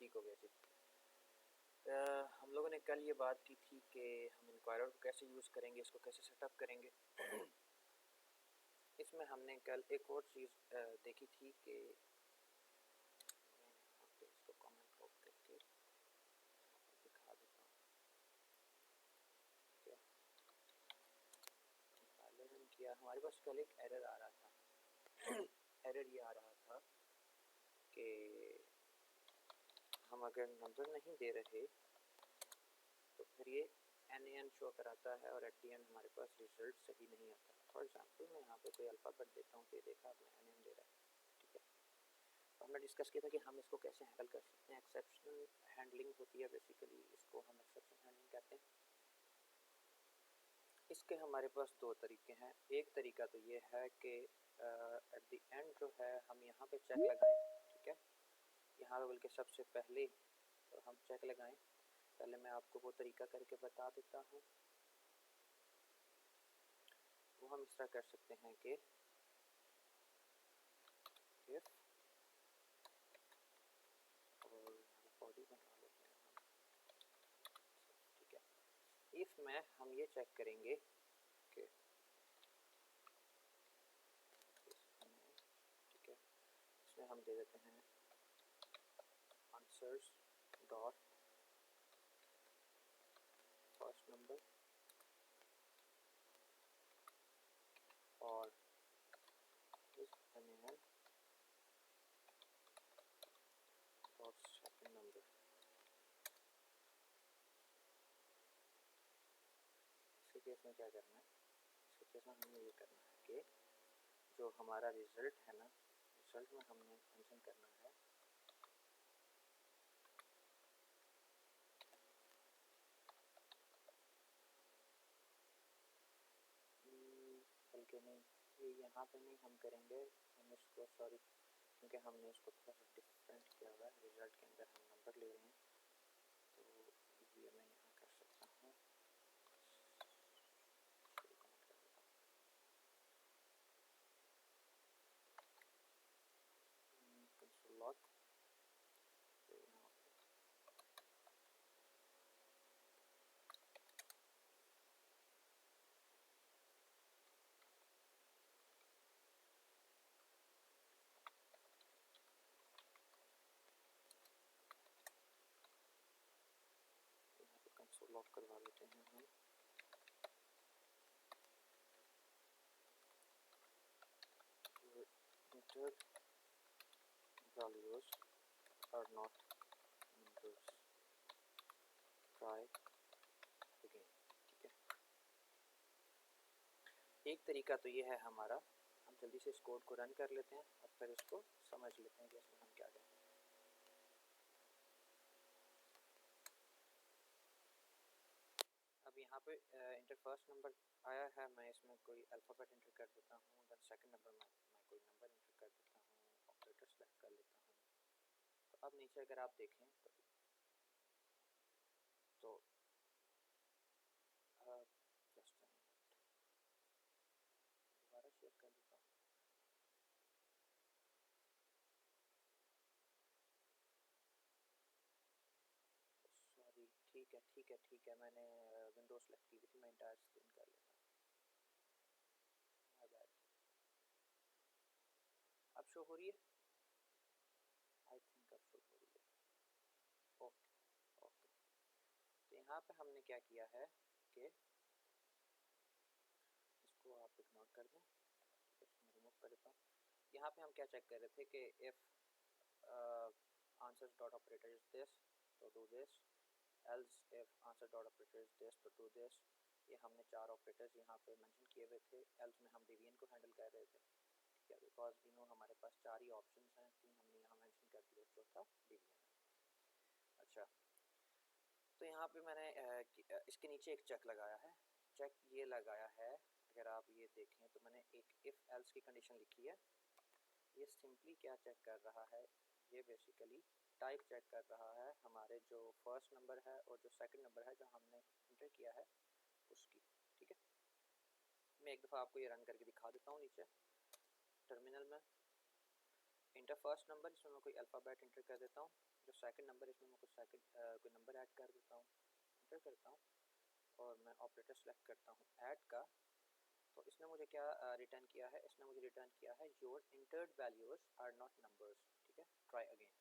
ठीक हो गया जी। हम लोगों ने कल ये बात की थी कि हम इंक्वायरर को कैसे यूज़ करेंगे, इसको कैसे सेटअप करेंगे। इसमें हमने कल एक और चीज़ देखी थी कि इसको कमेंट ड्रॉप करके दिखा देता हूँ। क्या पहले हम किया, हमारे पास कल एक एरर आ रहा था। एरर ये आ रहा था कि हम अगर नंबर नहीं दे रहे तो फिर ये NaN शो कराता है और एट दी एंड हमारे पास रिजल्ट सही नहीं आता। फॉर एग्जांपल मैं यहाँ पे कोई अल्फ़ाबेट देता हूँ तो ये देखा आपने NaN दे रहा है, ठीक है। तो हमने डिस्कस किया था कि हम इसको कैसे हैंडल कर सकते हैं। एक्सेप्शनल हैंडलिंग होती है बेसिकली, इसको हम एक्सेप्शन हैंडलिंग कहते हैं। इसके हमारे पास दो तरीके हैं। एक तरीका तो ये है कि एट दी एंड जो है हम यहाँ पे चेक लगाएं, ठीक है। यहाँ पे बल्कि सबसे पहले तो हम चेक लगाएं। पहले मैं आपको वो तरीका करके बता देता हूँ। वो हम इस तरह कर सकते हैं कि इफ और बॉडी बना लेते हैं हम, ठीक है। इफ में हम ये चेक करेंगे कि ठीक है, इसमें हम दे देते हैं आंसर्स डॉट फर्स्ट नंबर और इस NaN डॉट सेकंड नंबर। इसके केस में क्या करना है, इसके केस में हमें ये करना है कि जो हमारा रिज़ल्ट है ना, रिज़ल्ट में हमने मेंशन करना है बल्कि नहीं, ये यहाँ पे नहीं हम करेंगे, हम इसको सॉरी क्योंकि हमने इसको थोड़ा सा डिफरेंट किया हुआ है। रिज़ल्ट के अंदर हम नंबर ले रहे हैं तो ये मैं यहाँ कर सकता हूँ। कंसोल लॉग तो यहाँ पे कंसोल लॉग करवा लेते हैं हम। entered values are not numbers, try again, ठीक है। एक तरीका तो ये है हमारा, हम जल्दी से इस कोड को रन कर लेते हैं और फिर इसको समझ लेते हैं कि इसमें हम क्या करें। अब यहाँ पे इंटर फर्स्ट नंबर आया है, मैं इसमें कोई अल्फ़ाबेट इंटर कर देता हूँ। देन सेकंड नंबर मैं कोई नंबर इंटर कर देता हूँ, ऑपरेटर सेलेक्ट कर लेता हूँ। तो अब नीचे अगर आप देखें तो जस्ट दोबारा शेयर कर देता हूँ। सॉरी, ठीक है, मैंने विंडोज सेलेक्ट की थी, मैं इंटायर स्क्रीन कर लेता हूँ। अब शो हो रही है, आई थिंक अब शो हो रही है। ओके ओके, तो यहाँ पे हमने क्या किया है कि इसको आप इग्नोर कर दें, इसमें रिमूव कर देता हूँ। यहाँ पे हम क्या चेक कर रहे थे कि if answer dot operator is this तो do this, else if answer dot operator is this तो डू दिस। ये हमने चार ऑपरेटर्स यहाँ पे मेंशन किए हुए थे। एल्स में हम डिवीजन को हैंडल कर रहे थे, ठीक है, बिकॉज वी नो हमारे पास चार ही ऑप्शंस हैं, तीन हमने यहाँ मेंशन कर दिए, चौथा डिवीजन है। अच्छा, तो यहाँ पे मैंने इसके नीचे एक चेक लगाया है। चेक ये लगाया है, अगर आप ये देखें तो मैंने एक इफ़ एल्स की कंडीशन लिखी है। ये सिंपली क्या चेक कर रहा है, ये बेसिकली टाइप चेक कर रहा है हमारे जो फर्स्ट नंबर है और जो सेकंड नंबर है जो हमने इंटर किया है उसकी, ठीक है। मैं एक दफ़ा आपको ये रन करके दिखा देता हूँ नीचे टर्मिनल में। इंटर फर्स्ट नंबर, इसमें मैं कोई अल्फ़ाबेट इंटर कर देता हूँ। जो सेकंड नंबर, इसमें मैं कोई नंबर ऐड कर देता हूँ, इंटर करता हूँ और मैं ऑपरेटर सेलेक्ट करता हूँ ऐड का। तो इसने मुझे क्या रिटर्न किया है, इसने मुझे रिटर्न किया है your entered values are not numbers. ठीक है, ट्राई अगेन।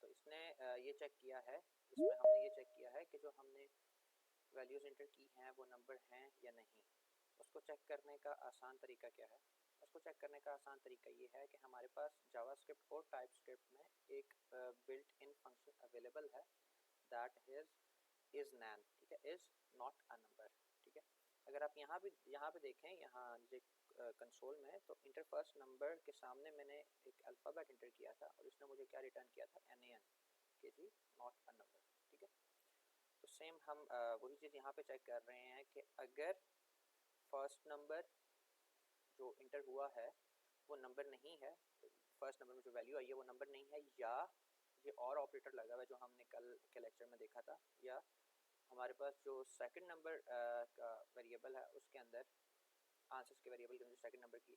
तो इसने ये चेक किया है, इसमें हमने ये चेक किया है कि जो हमने वैल्यूज़ इंटर की हैं वो नंबर हैं या नहीं। उसको चेक करने का आसान तरीका क्या है? उसको चेक करने का आसान तरीका ये है कि हमारे पास जावास्क्रिप्ट और टाइपस्क्रिप्ट में एक बिल्ट इन फंक्शन अवेलेबल है, दैट इज़ नैन। ठीक है, इज़ नॉट अ नंबर। ठीक है, अगर आप यहाँ पे देखें, यहाँ जो कंसोल में, तो इंटर फर्स्ट नंबर के सामने मैंने एक अल्फ़ाबेट इंटर किया था और इसने मुझे क्या रिटर्न किया था, NaN, के जी नॉट अ नंबर। ठीक है, तो सेम हम वही चीज़ यहाँ पे चेक कर रहे हैं कि अगर फर्स्ट नंबर जो इंटर हुआ है वो नंबर नहीं है, फर्स्ट नंबर में जो वैल्यू आई है वो नंबर नहीं है, या ये और ऑपरेटर लगा हुआ है जो हमने कल के लेक्चर में देखा था, या हमारे पास जो सेकंड नंबर का वेरिएबल है उसके अंदर, आंसर्स के वेरिएबल के अंदर सेकंड नंबर की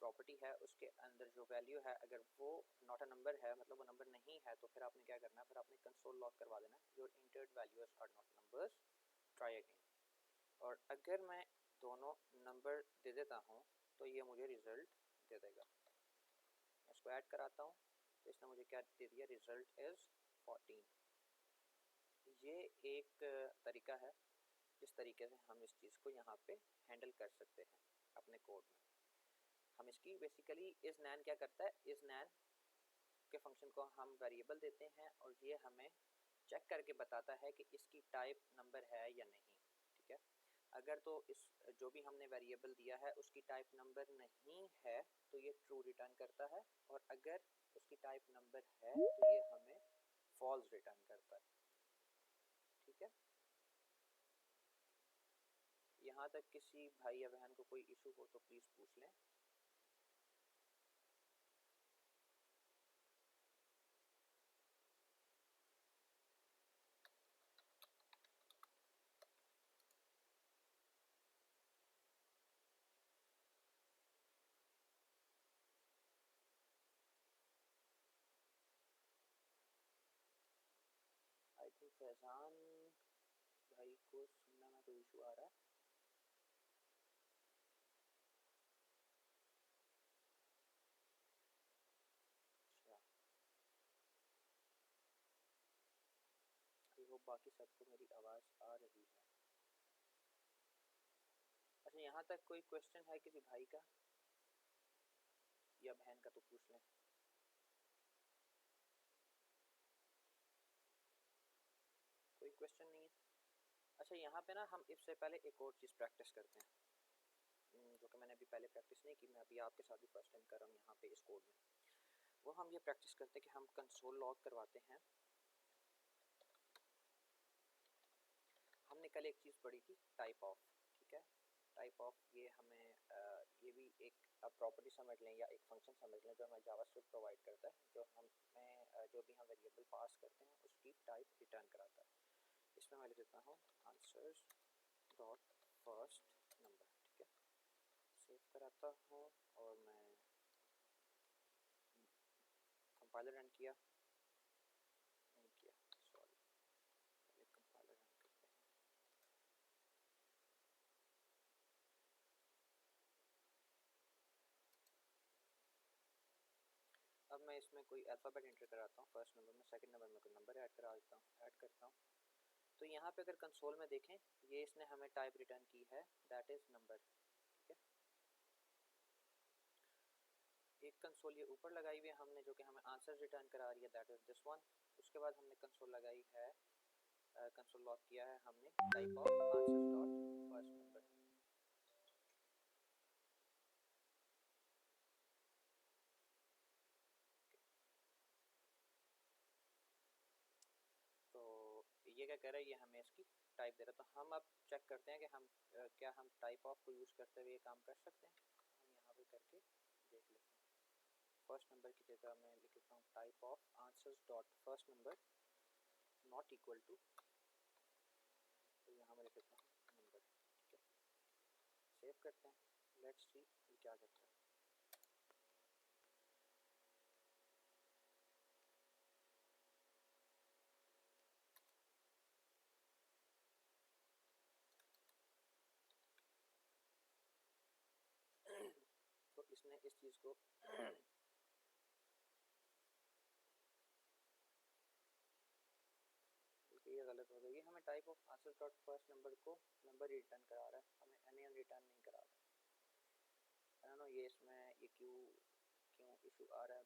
प्रॉपर्टी है, उसके अंदर जो वैल्यू है अगर वो नॉट अ नंबर है, मतलब वो नंबर नहीं है, तो फिर आपने क्या करना है, फिर आपने कंसोल लॉग करवा देना your entered values are not numbers, try again. और अगर मैं दोनों नंबर दे देता हूँ तो ये मुझे रिज़ल्ट दे देगा। इसको ऐड कराता हूँ तो इसने मुझे क्या दे दिया, रिज़ल्ट इज़ 14। ये एक तरीका है जिस तरीके से हम इस चीज़ को यहाँ पे हैंडल कर सकते हैं अपने कोड में। हम इसकी बेसिकली इस नैन क्या करता है, इस नैन के फंक्शन को हम वेरिएबल देते हैं और ये हमें चेक करके बताता है कि इसकी टाइप नंबर है या नहीं। ठीक है, अगर तो इस जो भी हमने वेरिएबल दिया है उसकी टाइप नंबर नहीं है तो ये ट्रू रिटर्न करता है, और अगर उसकी टाइप नंबर है तो ये हमें फॉल्स रिटर्न करता है। ठीक है, यहाँ तक किसी भाई या बहन को कोई इशू हो तो प्लीज़ पूछ लें। आई थिंक फैज़ान भाई को सुनने में कोई इशू आ रहा है। अच्छा, आई होप बाकी सबको मेरी आवाज़ आ रही है। अच्छा, यहाँ तक कोई क्वेश्चन है किसी भाई का या बहन का तो पूछ लें। कोई क्वेश्चन नहीं है? अच्छा, यहाँ पे ना हम इससे पहले एक और चीज़ प्रैक्टिस करते हैं, जो कि मैंने अभी पहले प्रैक्टिस नहीं की, मैं अभी आपके साथ भी फर्स्ट टाइम कर रहा हूँ यहाँ पे इस कोड में। वो हम ये प्रैक्टिस करते हैं कि हम कंसोल लॉग करवाते हैं। हमने कल एक चीज़ पढ़ी थी, टाइप ऑफ। ठीक है, टाइप ऑफ ये हमें ये भी एक प्रॉपर्टी समझ लें या एक फंक्शन समझ लें जो हमें जावास्क्रिप्ट प्रोवाइड करता है, जो हमें जो भी हम वेरिएबल पास करते हैं उसकी टाइप रिटर्न कराता है। इसमें मैं लिख देता हूँ आंसर्स डॉट फर्स्ट नंबर। ठीक है, सेव कराता हूँ और मैं कंपाइलर रन किया, नहीं किया, सॉरी, पहले कंपाइलर रन करते हैं। अब मैं इसमें कोई अल्फ़ाबेट एंटर कराता हूँ फर्स्ट नंबर में, सेकंड नंबर में कोई नंबर ऐड करा देता हूँ, ऐड करता हूँ। तो यहाँ पे अगर कंसोल में देखें, ये इसने हमें टाइप रिटर्न की है, दैट इज़ नंबर। ठीक है, एक कंसोल ये ऊपर लगाई हुई है हमने जो कि हमें आंसर रिटर्न करा रही है, दैट इज़ दिस वन। उसके बाद हमने कंसोल लगाई है, कंसोल लॉक किया है हमने type of answers dot first number. तो ये क्या कह रहा है, ये हमें इसकी टाइप दे रहा है। तो हम अब चेक करते हैं कि हम क्या हम टाइप ऑफ को यूज़ करते हुए ये काम कर सकते हैं। हम यहाँ पे करके देख लेते हैं। फर्स्ट नंबर की जगह मैं लिख देता हूँ type of answers dot first number not equal to, तो यहाँ मैं लिख देता हूँ नंबर। ठीक है, सेव करते हैं, लेट्स सी ये क्या करता है। हमने इस चीज़ को ये गलत हो गई, हमें type of answer dot first number को नंबर रिटर्न करा रहा है, हमें एन रिटर्न नहीं करा रहा है ना। ये इसमें ये क्यों इशू आ रहा है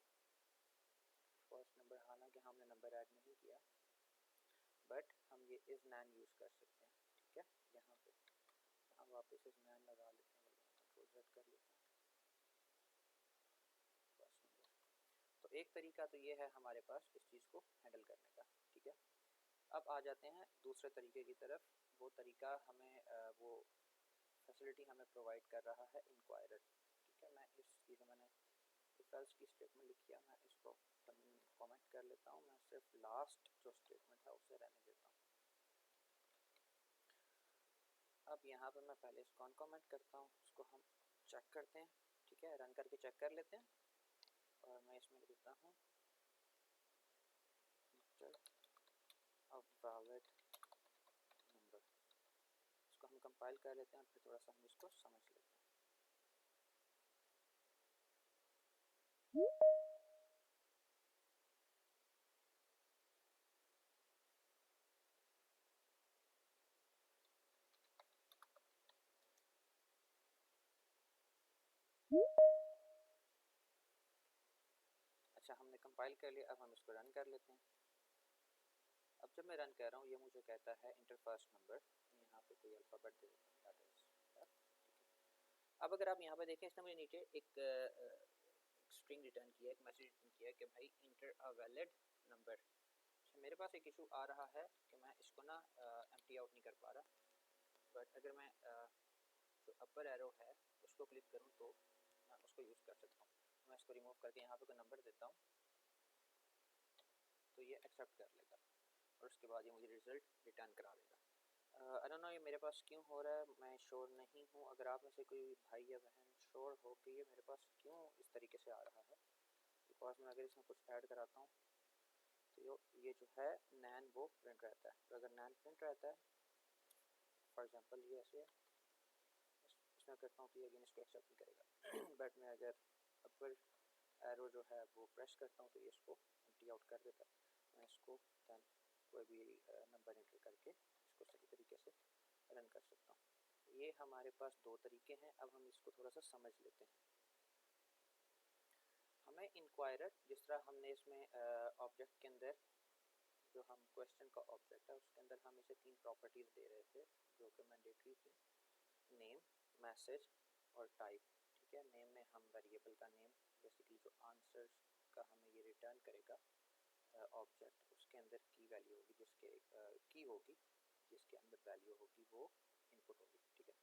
फर्स्ट नंबर, हालांकि हमने नंबर ऐड नहीं किया, बट हम ये इस नैन यूज़ कर सकते हैं। ठीक है, यहाँ पे हम वापस इस नैन लगा लेते हैं, कंट्रोल सेट कर लेते हैं फर्स्ट नंबर। तो एक तरीका तो ये है हमारे पास इस चीज़ को हैंडल करने का। ठीक है, अब आ जाते हैं दूसरे तरीके की तरफ। वो तरीका हमें वो फैसिलिटी हमें प्रोवाइड कर रहा है इंक्वायरर। ठीक है, मैं ये जो मैंने इफ एल्स की स्टेटमेंट लिखी है मैं इसको कमेंट कर लेता हूँ, मैं सिर्फ लास्ट जो स्टेटमेंट है उसे रहने देता हूँ। अब यहाँ पे मैं पहले इसको अनकमेंट करता हूँ, इसको हम चेक करते हैं। ठीक है, रन करके चेक कर लेते हैं, और मैं इसमें लिख देता हूँ अब वैलिड नंबर। इसको हम कंपाइल कर लेते हैं, फिर थोड़ा सा हम इसको समझ लेते हैं। अच्छा, हमने कंपाइल कर लिया, अब हम इसको रन कर लेते हैं। अब जब मैं रन कर रहा हूँ ये मुझे कहता है इंटर फर्स्ट नंबर, यहाँ पे कोई अल्फ़ाबेट दे देता हूँ, अब अगर आप यहाँ पे देखें इसने मुझे नीचे एक स्ट्रिंग रिटर्न किया, एक मैसेज रिटर्न किया कि भाई इंटर अ वैलिड नंबर। मेरे पास एक इशू आ रहा है कि मैं इसको ना एम्प्टी आउट नहीं कर पा रहा, बट अगर मैं जो अपर एरो है उसको क्लिक करूँ तो मैं उसको यूज़ कर सकता हूँ। मैं इसको रिमूव करके यहाँ पे कोई नंबर देता हूँ तो ये एक्सेप्ट कर लेगा, और उसके बाद ये मुझे रिज़ल्ट रिटर्न करा देगा। आई डोंट नो ये मेरे पास क्यों हो रहा है, मैं श्योर नहीं हूँ। अगर आप में से कोई भाई या बहन श्योर हो कि ये मेरे पास क्यों इस तरीके से आ रहा है, बिकॉज मैं अगर इसमें कुछ ऐड कराता हूँ तो ये जो है नैन वो प्रिंट रहता है। तो अगर नैन प्रिंट रहता है, फॉर एग्जांपल ये ऐसे है, इसमें करता हूँ तो ये अगेन इसको एक्सेप्ट नहीं करेगा बट मैं अगर अपर एरो जो है वो प्रेस करता हूँ तो ये इसको एम्प्टी आउट कर देता है। मैं इसको दैन कोई भी नंबर एंटर करके इसको सही तरीके से रन कर सकता हूँ। ये हमारे पास दो तरीके हैं, अब हम इसको थोड़ा सा समझ लेते हैं। हमें इंक्वायरर, जिस तरह हमने इसमें ऑब्जेक्ट के अंदर जो हम क्वेश्चन का ऑब्जेक्ट है उसके अंदर हम इसे 3 प्रॉपर्टीज़ दे रहे थे जो कि मैंडेटरी थी, नेम, मैसेज और टाइप। ठीक है, नेम में हम वेरिएबल का नेम, बेसिकली जो आंसर्स का हमें ये रिटर्न करेगा ऑब्जेक्ट, उसके अंदर की वैल्यू होगी, जिसके की होगी जिसके अंदर वैल्यू होगी वो इनपुट होगी। ठीक है,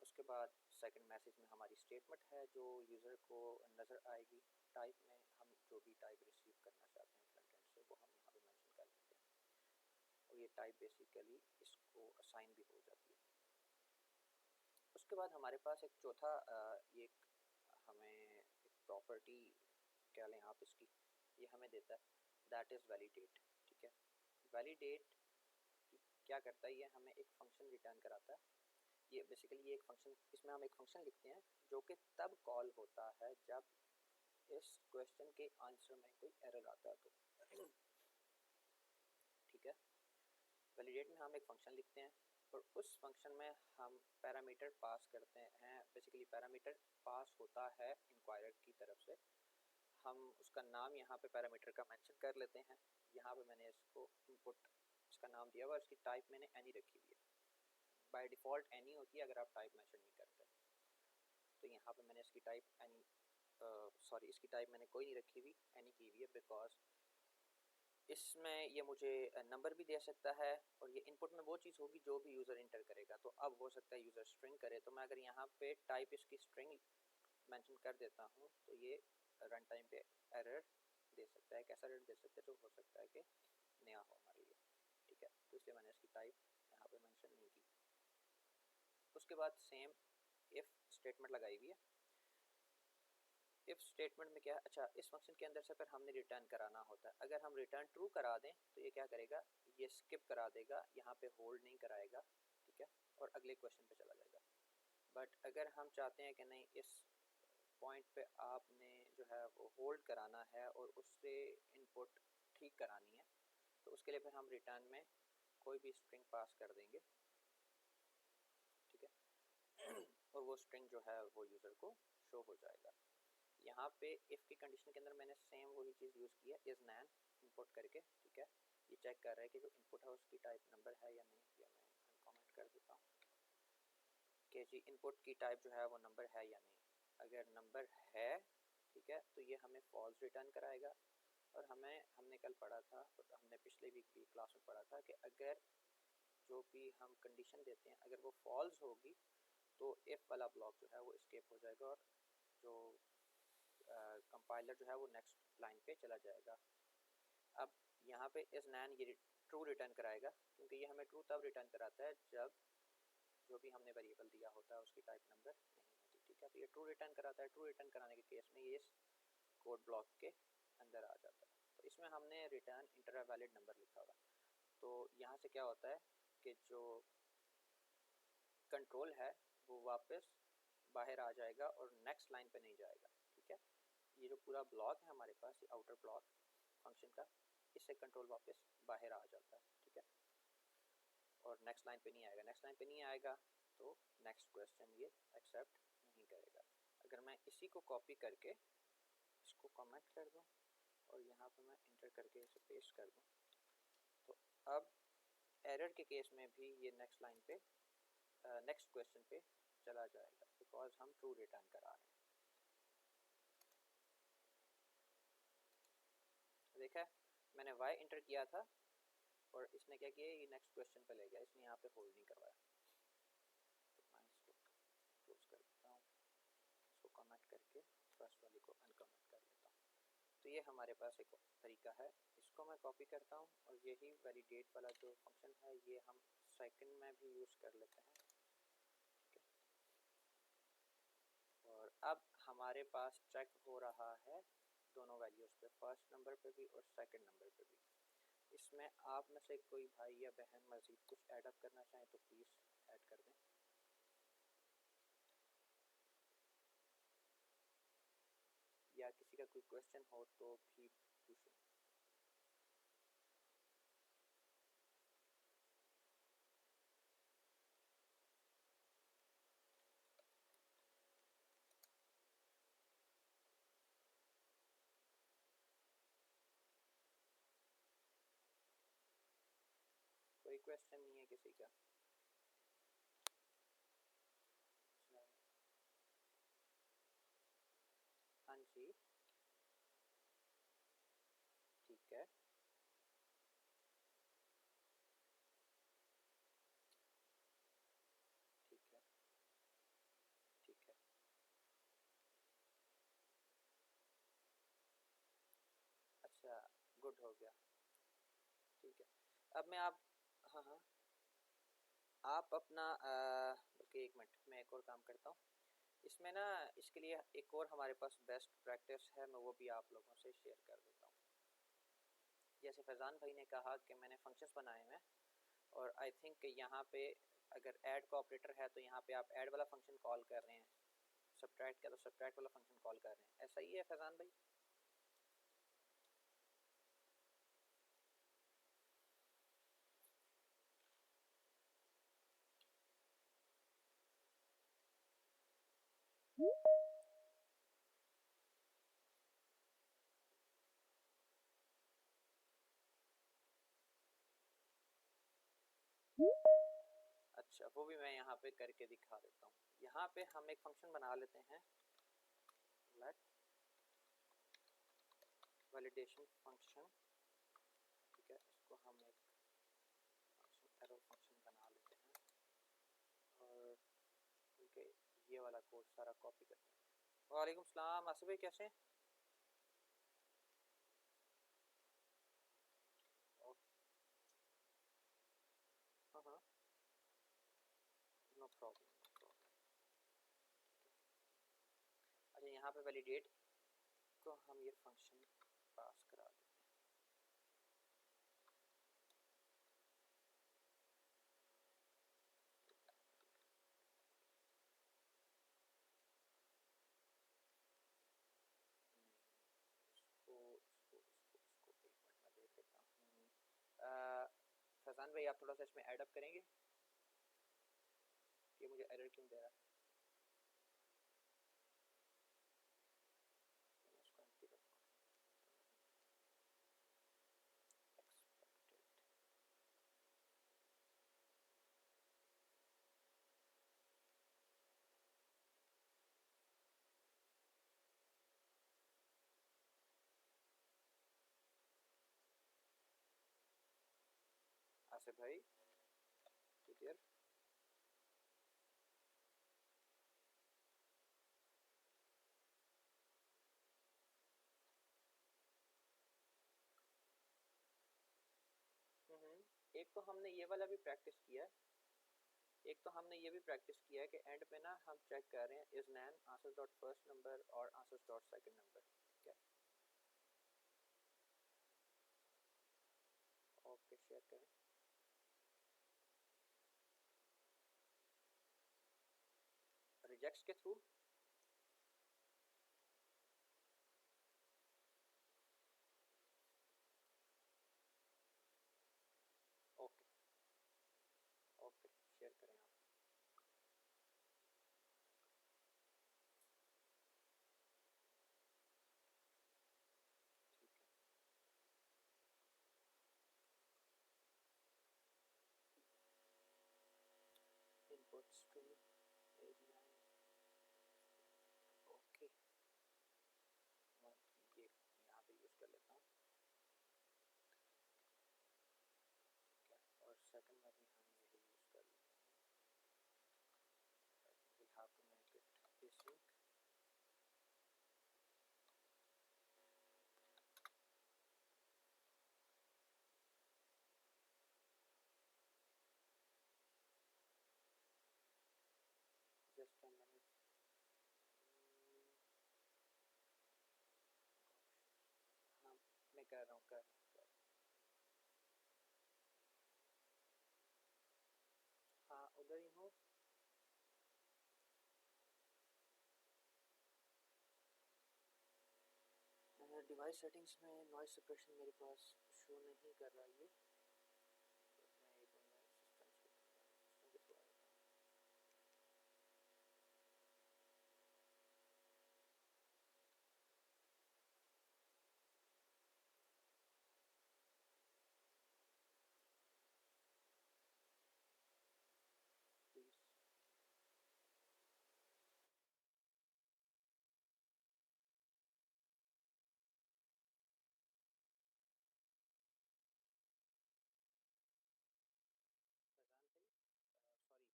उसके बाद सेकंड मैसेज में हमारी स्टेटमेंट है जो यूज़र को नज़र आएगी। टाइप में हम जो भी टाइप रिसीव करना चाहते हैं फ्रंट एंड से वो हम यहाँ पे मेंशन कर लेते हैं, और ये टाइप बेसिकली इसको असाइन भी हो जाती है। उसके बाद हमारे पास एक चौथा ये हमें एक प्रॉपर्टी क्या लें आप इसकी, ये हमें देता है, दैट इज़ वैलिडेट। ठीक है, वैलिडेट क्या करता है, ये हमें एक फंक्शन रिटर्न कराता है। ये बेसिकली ये एक फंक्शन, इसमें हम एक फंक्शन लिखते हैं जो कि तब कॉल होता है जब इस क्वेश्चन के आंसर में कोई एरर आता है तो ठीक है, वैलिडेट में हम एक फंक्शन लिखते हैं और उस फंक्शन में हम पैरामीटर पास करते हैं। बेसिकली पैरामीटर पास होता है इंक्वायरर की तरफ से, हम उसका नाम यहाँ पे पैरामीटर का मेंशन कर लेते हैं। यहाँ पे मैंने इसको इनपुट इसका नाम दिया हुआ, इसकी टाइप मैंने एनी रखी हुई है, बाय डिफ़ॉल्ट एनी होती है अगर आप टाइप मेंशन नहीं करते। तो यहाँ पे मैंने इसकी टाइप एनी इसकी टाइप मैंने कोई नहीं रखी हुई, एनी की हुई है, बिकॉज इसमें ये मुझे नंबर भी दे सकता है और ये इनपुट में वो चीज़ होगी जो भी यूज़र इंटर करेगा। तो अब हो सकता है यूज़र स्ट्रिंग करे, तो मैं अगर यहाँ पे टाइप इसकी स्ट्रिंग मेंशन कर देता हूँ तो ये रन टाइम पे एरर दे सकता है। कैसा एरर दे सकता है, जो हो सकता है कि नया हो हमारे लिए। ठीक है, तो इसलिए मैंने इसकी टाइप यहाँ पे मेंशन नहीं की। उसके बाद सेम इफ़ स्टेटमेंट लगाई हुई है। इफ़ स्टेटमेंट में क्या है, अच्छा इस फंक्शन के अंदर से फिर हमने रिटर्न कराना होता है। अगर हम रिटर्न ट्रू करा दें तो ये क्या करेगा, ये स्किप करा देगा, यहाँ पे होल्ड नहीं कराएगा। ठीक है, और अगले क्वेश्चन पे चला जाएगा। बट अगर हम चाहते हैं कि नहीं इस पॉइंट पे आपने जो है वो होल्ड कराना है और उससे इनपुट ठीक करानी है, तो उसके लिए फिर हम रिटर्न में कोई भी स्ट्रिंग पास कर देंगे, ठीक है। और वो स्ट्रिंग जो है वो यूज़र को शो हो जाएगा। यहाँ पे इफ़ की कंडीशन के अंदर मैंने सेम वही चीज़ यूज़ की है, इज़ नैन इनपुट करके, ठीक है। ये चेक कर रहा है कि जो इनपुट है उसकी टाइप नंबर है या नहीं, या मैं अनकमेंट कर देता हूँ कि जी इनपुट की टाइप जो है वो नंबर है या नहीं। अगर नंबर है, ठीक है, तो ये हमें फॉल्स रिटर्न कराएगा। और हमने कल पढ़ा था, हमने पिछले वीक की क्लास में पढ़ा था कि अगर जो भी हम कंडीशन देते हैं अगर वो फॉल्स होगी तो इफ़ वाला ब्लॉक जो है वो स्केप हो जाएगा और जो कंपाइलर जो है वो नेक्स्ट लाइन पे चला जाएगा। अब यहाँ पे इस नैन ये ट्रू रिटर्न कराएगा, क्योंकि ये हमें ट्रू तब रिटर्न कराता है जब जो भी हमने वेरिएबल दिया होता है उसकी टाइप नंबर नहीं होती, ठीक है। तो ये ट्रू रिटर्न कराता है। ट्रू रिटर्न कराने के केस में ये इस कोड ब्लॉक के अंदर आ जाता है। तो इसमें हमने रिटर्न इंटर वैलिड नंबर लिखा हुआ। तो यहाँ से क्या होता है कि जो कंट्रोल है वो वापस बाहर आ जाएगा और नेक्स्ट लाइन पे नहीं जाएगा, ठीक है। ये जो पूरा ब्लॉक है हमारे पास, ये आउटर ब्लॉक फंक्शन का, इससे कंट्रोल वापस बाहर आ जाता है, ठीक है। और नेक्स्ट लाइन पे नहीं आएगा। नेक्स्ट लाइन पे नहीं आएगा तो नेक्स्ट क्वेश्चन ये एक्सेप्ट नहीं करेगा। अगर मैं इसी को कॉपी करके इसको कमेंट कर दूं और यहाँ पे मैं इंटर करके इसे पेस्ट कर दूं, तो अब एरर के केस में भी ये नेक्स्ट लाइन पे नेक्स्ट क्वेश्चन पे चला जाएगा, बिकॉज हम ट्रू रिटर्न करा रहे हैं। देखा मैंने y इंटर किया था और इसने क्या किया, ये नेक्स्ट क्वेश्चन पे ले गया, इसने यहाँ पे होल्ड नहीं करवाया। तो मैं इसको क्लोज कर देता हूँ, इसको कमेंट करके फर्स्ट वाली को अनकमेंट कर देता हूँ। तो ये हमारे पास एक तरीका है। इसको मैं कॉपी करता हूँ और यही वैलिडेट वाला जो फंक्शन है ये हम सेकंड में भी यूज़ कर लेते हैं, ठीक है। और अब हमारे पास चेक हो रहा है दोनों वैल्यूज़ पे, फर्स्ट नंबर पे भी और सेकंड नंबर पे भी। इसमें आप में से कोई भाई या बहन मज़ीद कुछ ऐड अप करना चाहें तो प्लीज़ ऐड कर दें, या किसी का कोई क्वेश्चन हो तो भी पूछें। कोई क्वेश्चन नहीं है किसी का? हाँ जी, ठीक है, ठीक है, ठीक है। अच्छा, गुड हो गया, ठीक है। अब मैं आप, हाँ हाँ, आप अपना बल्कि एक मिनट, मैं एक और काम करता हूँ इसमें ना। इसके लिए एक और हमारे पास बेस्ट प्रैक्टिस है, मैं वो भी आप लोगों से शेयर कर देता हूँ। जैसे फैज़ान भाई ने कहा कि मैंने फंक्शंस बनाए हैं और आई थिंक यहाँ पे अगर ऐड का ऑपरेटर है तो यहाँ पे आप ऐड वाला फंक्शन कॉल कर रहे हैं, सब्ट्रैक्ट का तो सब्ट्रैक्ट वाला फंक्शन कॉल कर रहे हैं, ऐसा ही है फैज़ान भाई? अच्छा, वो भी मैं यहाँ पे करके दिखा देता हूँ। यहाँ पे हम एक फंक्शन बना लेते हैं, लेट वैलिडेशन फंक्शन, ठीक है। इसको हम एक फंक्शन एरो फंक्शन बना लेते हैं और उनके ये वाला कोड सारा कॉपी करते हैं। वालेकुम सलाम आसिफ भाई, कैसे हैं? हाँ हाँ, नो प्रॉब्लम, नो प्रॉब्लम। अच्छा, यहाँ पे वैलिडेट को हम ये फंक्शन पास करा देते हैं। फरहान भाई आप थोड़ा सा इसमें ऐड अप करेंगे, ये मुझे एरर क्यों दे रहा है। आसिफ भाई क्लियर। एक तो हमने ये वाला भी प्रैक्टिस किया है, एक तो हमने ये भी प्रैक्टिस किया है कि एंड पे ना हम चेक कर रहे हैं is NaN answer dot first number और आंसर डॉट सेकंड नंबर, ठीक है। ओके शेयर करें। रिजेक्ट्स के थ्रू ओके ओके शेयर करें आप। ठीक है इनपुट स्ट्रीम एरिया ओके, मैं ये यहाँ पे यूज़ कर लेता हूँ, ठीक है। और सेकंड में भी हम यही यूज़ कर लेते हैं, we'll have to make it async। Just a minute, हाँ मैं कर रहा हूँ कर रहा हूँ। हाँ उधर ही हूँ। डिवाइस सेटिंग्स में नॉइस सप्रेशन मेरे पास शो नहीं कर रहा ये, तो मैं एक बार सिस्टम के थ्रू आ जाता हूँ। प्लीज़ फैजान भाई, सॉरी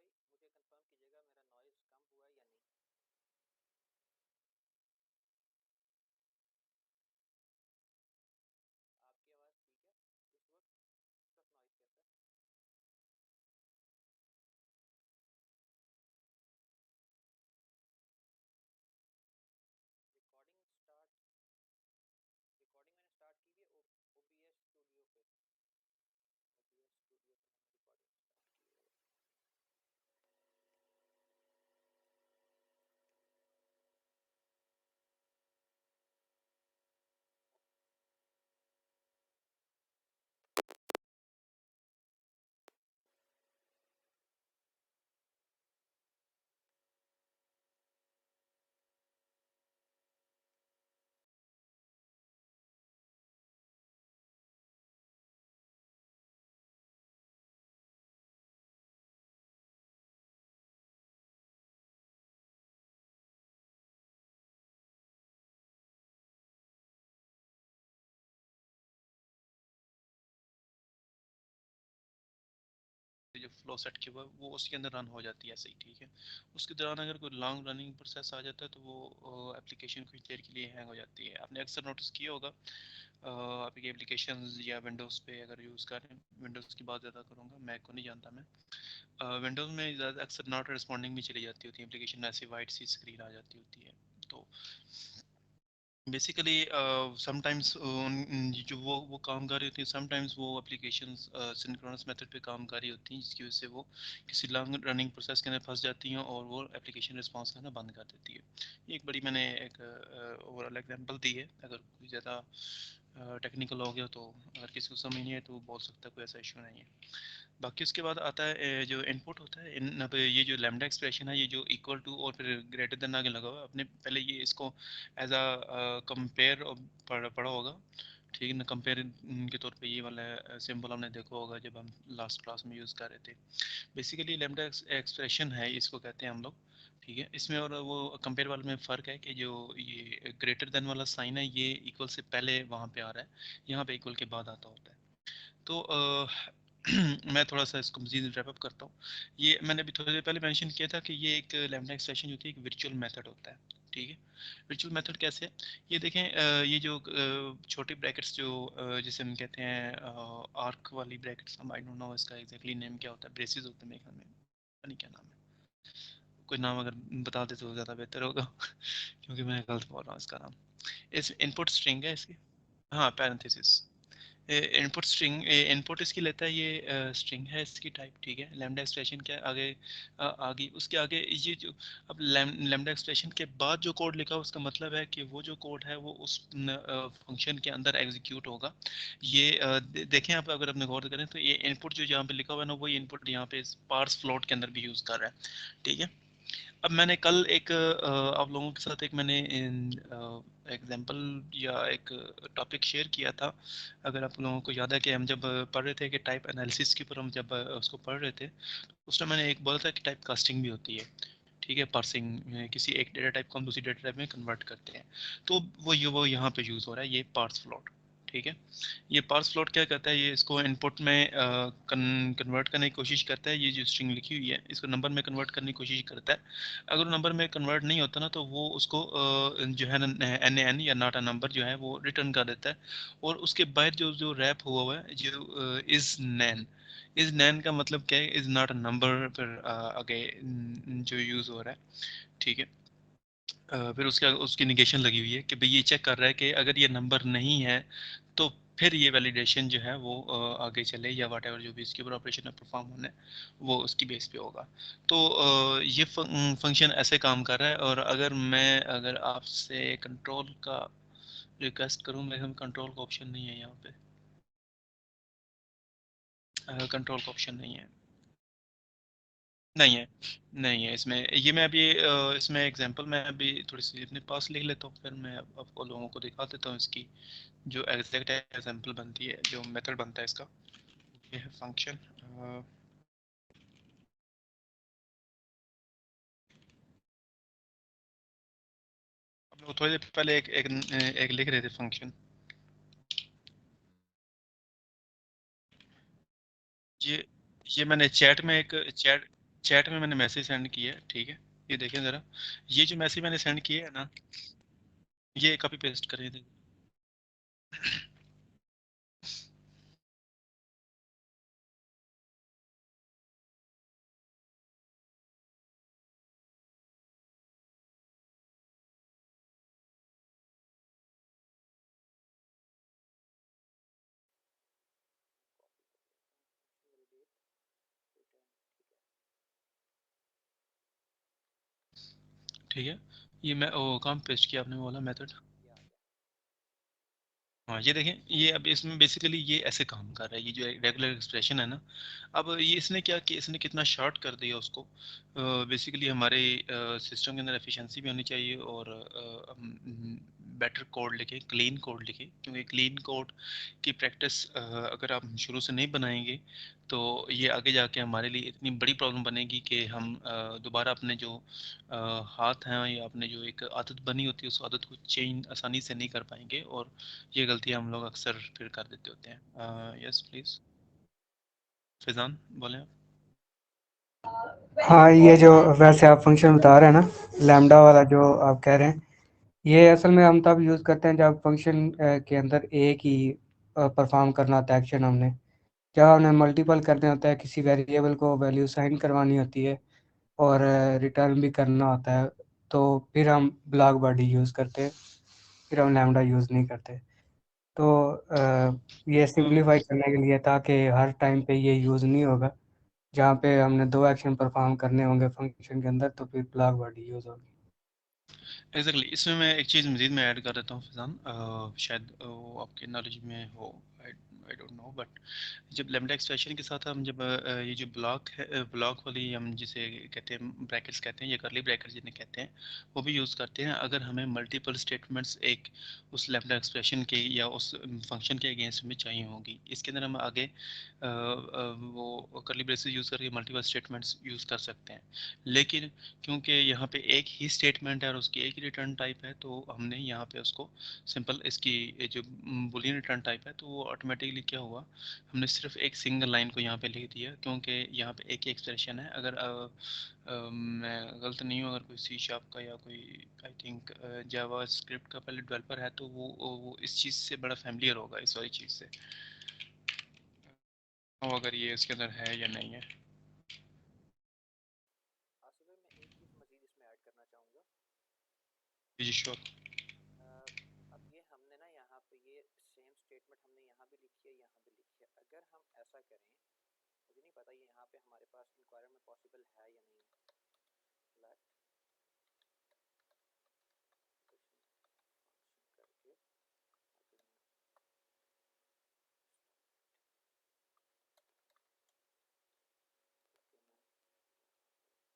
आसिफ भाई, मुझे कंफर्म कीजिएगा मेरा नॉइज़ कम हुआ है या नहीं। आपकी आवाज़ ठीक है इस वक्त नॉइज़ कैसा है। रिकॉर्डिंग स्टार्ट, रिकॉर्डिंग मैंने स्टार्ट की हुई है ओबीएस स्टूडियो पे, ओबीएस स्टूडियो पे मैंने रिकॉर्डिंग स्टार्ट की है। जो फ्लो सेट किया हुआ है वो उसके अंदर रन हो जाती है ऐसे ही, ठीक है। उसके दौरान अगर कोई लॉन्ग रनिंग प्रोसेस आ जाता है तो वो एप्लीकेशन कुछ देर के लिए हैंग हो जाती है। आपने अक्सर नोटिस किया होगा आपकी एप्लीकेशन या विंडोज़ पे अगर यूज़ करें, विंडोज़ की बात ज़्यादा करूँगा, मैक को नहीं जानता मैं। विंडोज़ में ज़्यादा अक्सर नॉट रिस्पॉन्डिंग भी चली जाती होती है एप्लीकेशन, ऐसी वाइट सी स्क्रीन आ जाती होती है। तो बेसिकली समटाइम्स जो वो काम कर रही होती है, समटाइम्स वो एप्लीकेशंस सिंक्रोनस मेथड पे काम कर रही होती हैं, जिसकी वजह से वो किसी लॉन्ग रनिंग प्रोसेस के अंदर फंस जाती हैं और वो एप्लीकेशन रिस्पॉन्स करना बंद कर देती है। ये एक बड़ी मैंने एक ओवरऑल एग्जांपल दी है। अगर कोई ज़्यादा टेक्निकल हो गया, तो अगर किसी को समझ नहीं है तो वो बोल सकता है, कोई ऐसा इशू नहीं है। बाकी उसके बाद आता है जो इनपुट होता है, अब ये जो लैम्डा एक्सप्रेशन है, ये जो इक्वल टू और फिर ग्रेटर देन आगे लगा हुआ है, आपने पहले ये इसको एज अ कंपेयर पढ़ा होगा, ठीक है ना। कंपेयर के तौर पे ये वाला सिंबल हमने देखा होगा जब हम लास्ट क्लास में यूज़ कर रहे थे। बेसिकली लैम्डा एक्सप्रेशन है, इसको कहते हैं हम लोग, ठीक है। इसमें और वो कंपेयर वाले में फ़र्क है कि जो ये ग्रेटर देन वाला साइन है, ये इक्वल से पहले वहाँ पे आ रहा है, यहाँ पे इक्वल के बाद आता होता है। तो मैं थोड़ा सा इसको मज़ीद रैप अप करता हूँ। ये मैंने अभी थोड़ी देर पहले मेंशन किया था कि ये एक लैम्डा एक्सप्रेशन होती है, एक वर्चुअल मेथड होता है, ठीक है। वर्चुअल मेथड कैसे है, ये देखें, ये जो छोटी ब्रैकेट्स जो जिसे हम कहते हैं आर्क वाली ब्रैकेट्स, हम आई डोंट नो इसका एग्जैक्टली नेम क्या होता है, ब्रेसेस होते हैं मेरे ख्याल में, पता नहीं क्या नाम है, कोई नाम अगर बता दे तो ज़्यादा बेहतर होगा क्योंकि मैं गलत बोल रहा हूँ इसका नाम। इस इनपुट स्ट्रिंग है इसकी, हाँ, पैरेंथेसिस। इनपुट स्ट्रिंग, इनपुट इसकी लेता है, ये स्ट्रिंग है इसकी टाइप, ठीक है। लैम्डा एक्सप्रेशन के आगे आगे उसके आगे ये जो, अब लैम्डा एक्सप्रेशन के बाद जो कोड लिखा है, उसका मतलब है कि वो जो कोड है वो उस फंक्शन के अंदर एग्जीक्यूट होगा। ये देखें आप, अगर अपने गौर करें तो ये इनपुट जो यहाँ पे लिखा हुआ है ना, वही इनपुट यहाँ पे पार्स फ्लोट के अंदर भी यूज़ कर रहा है, ठीक है। अब मैंने कल एक आप लोगों के साथ एक मैंने एग्जांपल या एक टॉपिक शेयर किया था, अगर आप लोगों को याद है कि हम जब पढ़ रहे थे कि टाइप एनालिसिस के ऊपर, हम जब उसको पढ़ रहे थे, उस टाइम मैंने एक बोला था कि टाइप कास्टिंग भी होती है, ठीक है। पार्सिंग, किसी एक डेटा टाइप को हम दूसरी डेटा टाइप में कन्वर्ट करते हैं, तो वो यहाँ पे यूज़ हो रहा है, ये पार्स फ्लोट, ठीक है। ये पार्स फ्लोट क्या करता है, ये इसको इनपुट में कन्वर्ट करने की कोशिश करता है, ये जो स्ट्रिंग लिखी हुई है इसको नंबर में कन्वर्ट करने की कोशिश करता है। अगर वो नंबर में कन्वर्ट नहीं होता ना, तो वो उसको जो है ना एन एन या नॉट अ नंबर जो है वो रिटर्न कर देता है। और उसके बाद जो जो रैप हुआ है, जो इज नैन, इज नैन का मतलब क्या है, इज नॉट अ नंबर, फिर आगे जो यूज़ हो रहा है, ठीक है। फिर उसके उसकी निगेशन लगी हुई है कि भाई ये चेक कर रहा है कि अगर ये नंबर नहीं है तो फिर ये वैलिडेशन जो है वो आगे चले, या वाट एवर जो भी इसके ऊपर ऑपरेशन परफॉर्म होना है वो उसकी बेस पे होगा। तो ये फंक्शन ऐसे काम कर रहा है। और अगर आपसे कंट्रोल का रिक्वेस्ट करूँ, मेरे कंट्रोल का ऑप्शन नहीं है यहाँ पे, कंट्रोल का ऑप्शन नहीं है, नहीं है, नहीं है इसमें। ये मैं अभी इसमें एग्जांपल मैं अभी थोड़ी सी अपने पास लिख लेता हूँ, फिर मैं आपको लोगों को दिखा देता हूँ इसकी जो एग्जैक्ट एग्जांपल बनती है, जो मेथड बनता है इसका। ये है फंक्शन, हम लोग थोड़ी देर पहले एक लिख रहे थे फंक्शन। ये ये मैंने चैट में मैंने मैसेज सेंड किया है, ठीक है। ये देखें ज़रा, ये जो मैसेज मैंने सेंड किया है ना, ये कॉपी पेस्ट करें थे। ठीक है, ये मैं कहाँ पेस्ट किया आपने वो वाला मेथड। ये आ गया। हाँ, ये देखें, ये अब इसमें बेसिकली ये ऐसे काम कर रहा है, ये जो रेगुलर एक्सप्रेशन है ना। अब ये इसने क्या कि इसने कितना शॉर्ट कर दिया उसको। बेसिकली हमारे सिस्टम के अंदर एफिशिएंसी भी होनी चाहिए, और बेटर कोड लिखे, क्लीन कोड लिखे, क्योंकि क्लीन कोड की प्रैक्टिस अगर आप शुरू से नहीं बनाएंगे तो ये आगे जाके हमारे लिए इतनी बड़ी प्रॉब्लम बनेगी कि हम दोबारा अपने जो हाथ हैं या अपने जो एक आदत बनी होती है उस आदत को चेंज आसानी से नहीं कर पाएंगे, और ये गलती हम लोग अक्सर फिर कर देते होते हैं। यस प्लीज, फैजान बोलें आप। हाँ, ये जो वैसे आप फंक्शन बता रहे हैं ना, लैम्डा वाला जो आप कह रहे हैं, ये असल में हम तब यूज़ करते हैं जब फंक्शन के अंदर एक ही परफॉर्म करना होता है एक्शन हमने, जब हमने मल्टीपल करने होता है, किसी वेरिएबल को वैल्यू साइन करवानी होती है और रिटर्न भी करना होता है, तो फिर हम ब्लॉक बॉडी यूज़ करते हैं, फिर हम लैम्डा यूज़ नहीं करते। तो ये सिंप्लीफाई करने के लिए, ताकि हर टाइम पे ये यूज़ नहीं होगा, जहाँ पे हमने दो एक्शन परफॉर्म करने होंगे फंक्शन के अंदर, तो फिर ब्लॉक बॉडी यूज़ होगी। एग्जैक्टली इसमें मैं एक चीज़ मज़ीद मैं ऐड कर देता हूँ फैज़ान, शायद वो आपके नॉलेज में हो, आई डोंट नो, बट जब लैम्ब्डा एक्सप्रेशन के साथ हम जब ये जो ब्लॉक है, ब्लॉक वाली हम जिसे कहते हैं ब्रैकेट्स कहते हैं या करली ब्रैकेट्स जिन्हें कहते हैं, वो भी यूज़ करते हैं अगर हमें मल्टीपल स्टेटमेंट्स एक उस लैम्ब्डा एक्सप्रेशन के या उस फंक्शन के अगेंस्ट में चाहिए होगी। इसके अंदर हम आगे वो करली ब्रेसेस यूज़ करके मल्टीपल स्टेटमेंट्स यूज़ कर सकते हैं। लेकिन क्योंकि यहाँ पे एक ही स्टेटमेंट है और उसकी एक ही रिटर्न टाइप है, तो हमने यहाँ पे उसको सिंपल इसकी जो बुलियन रिटर्न टाइप है, तो वो ऑटोमेटिकली क्या हुआ, हमने सिर्फ एक सिंगल लाइन को यहाँ पे लिख दिया, क्योंकि यहाँ पे एक ही एक्सप्रेशन है। अगर मैं गलत नहीं हूँ, अगर कोई सी शार्प का या कोई आई थिंक जावा स्क्रिप्ट का पहले डेवलपर है, तो वो इस चीज़ से बड़ा फैमिलियर होगा, इस वाली चीज़ से, और अगर ये इसके अंदर है या नहीं है। आसिफ भाई, मैं एक चीज़ मज़ीद इसमें ऐड करना चाहूँगा। जी श्योर। अब ये हमने ना यहाँ पे ये सेम स्टेटमेंट हमने यहाँ भी लिखी है, यहाँ भी लिखी है। अगर हम ऐसा करें, मुझे नहीं पता ये यहाँ पे हमारे पास इंक्वायरर में पॉसिबल है या नहीं। लेट फंक्शन करके अगर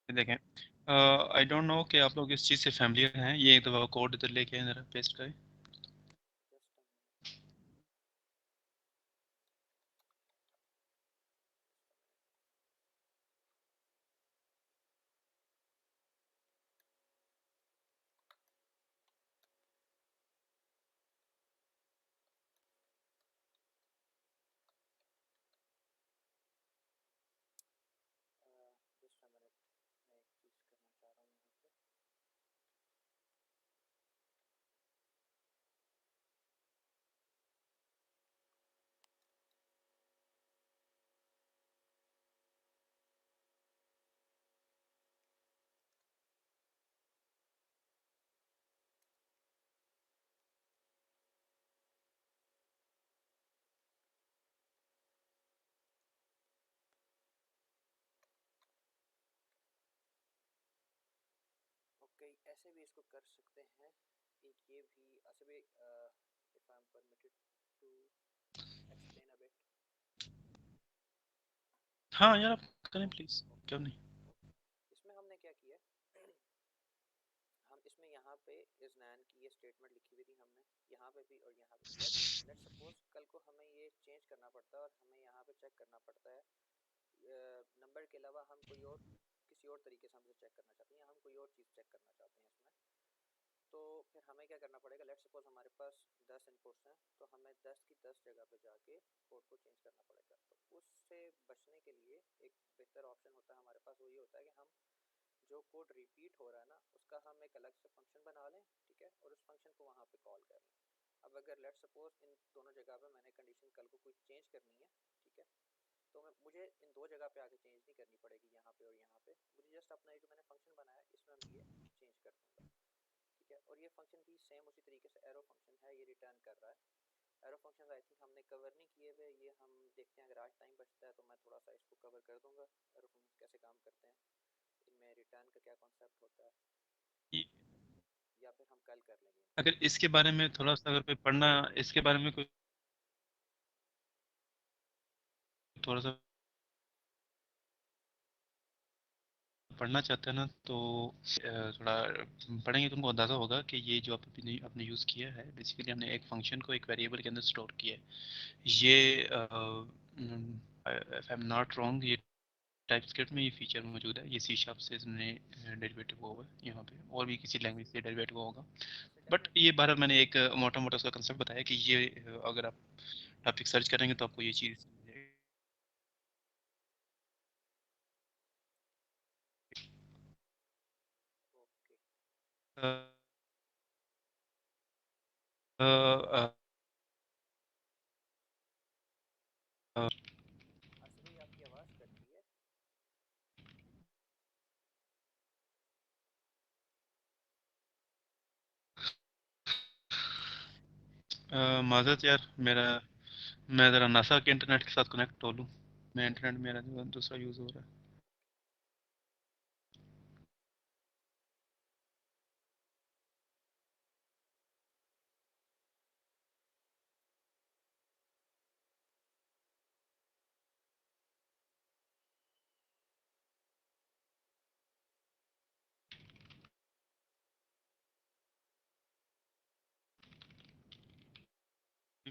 देखें, आई डोंट नो कि आप लोग इस चीज़ से फैमिलियर हैं, ये एक दफ़ा कोड इधर लेके आए, ज़रा पेस्ट करें। जस्ट जस्ट अ मिनट, मैं एक चीज़ करना चाह रहा हूँ यहाँ पे। ओके, ऐसे भी इसको कर सकते हैं। एक ये भी ऐसे भी, if I am permitted to explain a bit. हाँ यार, आप करें ओके प्लीज़, ओके क्यों नहीं। इसमें हमने क्या किया हम इसमें यहाँ पे इस नैन की ये स्टेटमेंट लिखी हुई थी हमने, यहाँ पे भी और यहाँ पे। लेट सपोज कल को हमें ये चेंज करना पड़ता है और हमें यहाँ पे चेक करना पड़ता है नंबर के अलावा हम कोई और किसी और तरीके से हमसे चेक करना चाहते हैं या हम कोई और चीज़ चेक करना चाहते हैं इसमें। तो फिर हमें क्या करना पड़ेगा, लेट सपोज हमारे पास 10 इनपुट्स हैं, तो हमें 10 की 10 जगह पे जाके कोड को चेंज करना पड़ेगा। तो उससे बचने के लिए एक बेहतर ऑप्शन होता है हमारे पास, वो ये होता है कि हम जो कोड रिपीट हो रहा है ना उसका हम एक अलग से फंक्शन बना लें, ठीक है, और उस फंक्शन को वहाँ पे कॉल कर लें। अब अगर लेट सपोज इन दोनों जगह पे मैंने कंडीशन कल को कोई चेंज करनी है, ठीक है, तो मुझे इन दो जगह पे आके चेंज नहीं करनी पड़ेगी, यहाँ पे और यहाँ पे। मुझे जस्ट अपना ये जो मैंने फंक्शन बनाया है इसमें मैं ये चेंज कर दूंगा, ठीक है। और ये फंक्शन भी सेम उसी तरीके से एरो फंक्शन है, ये रिटर्न कर रहा है। एरो फंक्शन आई थिंक हमने कवर नहीं किए हुए, ये हम देखते हैं अगर आज टाइम बचता है तो मैं थोड़ा सा इसको कवर कर दूंगा, एरो फंक्शन कैसे काम करते हैं, इनमें रिटर्न का क्या कॉन्सेप्ट होता है, या फिर हम कल कर लेंगे इनको। अगर इसके बारे में थोड़ा सा अगर कोई पढ़ना, इसके बारे में कोई थोड़ा सा पढ़ना चाहते हैं ना, तो थोड़ा पढ़ेंगे तो तुमको अंदाज़ा होगा कि ये जो आपने आपने यूज़ किया है, बेसिकली हमने एक फंक्शन को एक वेरिएबल के अंदर स्टोर किया है। ये if I am not wrong, ये टाइपस्क्रिप्ट में ये फीचर मौजूद है, ये सी शार्प से इसने डेरिवेटिव हुआ हुआ है, यहाँ पे और भी किसी लैंग्वेज से डेरिवेटिव होगा। इससे बट डेफिनेटली ये होगा। बार मैंने एक मोटा मोटा उसका कंसेप्ट बताया कि ये अगर आप टॉपिक सर्च करेंगे तो आपको ये चीज़ ओके, अ, अ, अ, अ, आसिफ भाई आपकी आवाज़ कट रही है। माजरत यार, मेरा मैं ज़रा नासा के इंटरनेट के साथ कनेक्ट हो लूँ, मैं इंटरनेट मेरा दूसरा यूज़ हो रहा है।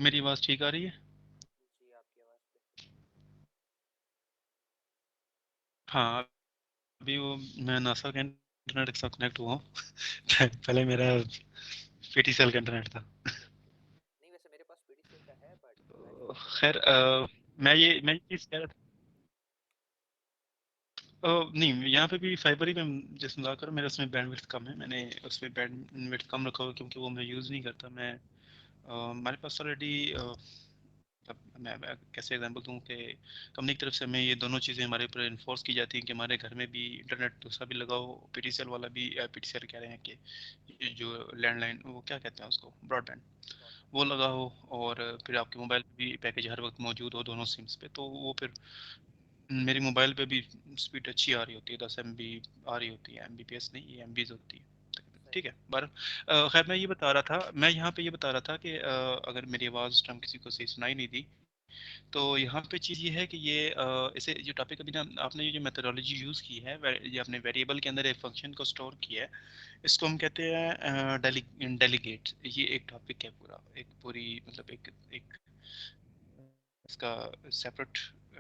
मेरी आवाज़ ठीक आ रही है? जी आपकी आवाज़ पे। हाँ, अभी वो मैं नासा के इंटरनेट के साथ कनेक्ट हुआ हूँ। पहले मेरा पीटीसीएल का इंटरनेट था। नहीं वैसे मेरे पास पीडीसीएल का है बट मैं जो आपको बता खैर, रहा हूँ। मैं ये चीज़ कह रहा था। नहीं, यहाँ पे भी फाइबर ही में जैसे लगा कर मेरा उसमें बैंडविड्थ कम है। मैंने उसमें बैंडविड्थ कम रखा हुआ है क्योंकि वो मैं यूज़ नहीं करता। हमारे पास ऑलरेडी, अब मैं कैसे एग्जांपल दूं कि कंपनी की तरफ से हमें ये दोनों चीज़ें हमारे ऊपर इन्फोर्स की जाती हैं कि हमारे घर में भी इंटरनेट दूसरा भी लगाओ, पीटीसीएल वाला भी, पीटीसीएल कह रहे हैं कि ये जो लैंडलाइन, वो क्या कहते हैं उसको, ब्रॉडबैंड, ब्रॉडबैंड। वो लगाओ। और फिर आपके मोबाइल पे भी पैकेज हर वक्त मौजूद हो दोनों सिम्स पे, तो वो फिर मेरी मोबाइल पे भी स्पीड अच्छी आ रही होती है, 10 MB आ रही होती है, MBPS नहीं, ये MBs होती है। सही ठीक है, है। बार खैर मैं ये बता रहा था, मैं यहाँ पे ये बता रहा था कि अगर मेरी आवाज़ उस टाइम किसी को सही सुनाई नहीं दी, तो यहाँ पे चीज़ ये है कि इसे जो टॉपिक अभी ना आपने ये जो मेथोडोलॉजी यूज़ की है, ये आपने वेरिएबल के अंदर एक फंक्शन को स्टोर किया है, इसको हम कहते हैं डेलीगेट। ये एक टॉपिक है पूरा, एक पूरी मतलब एक इसका सेपरेट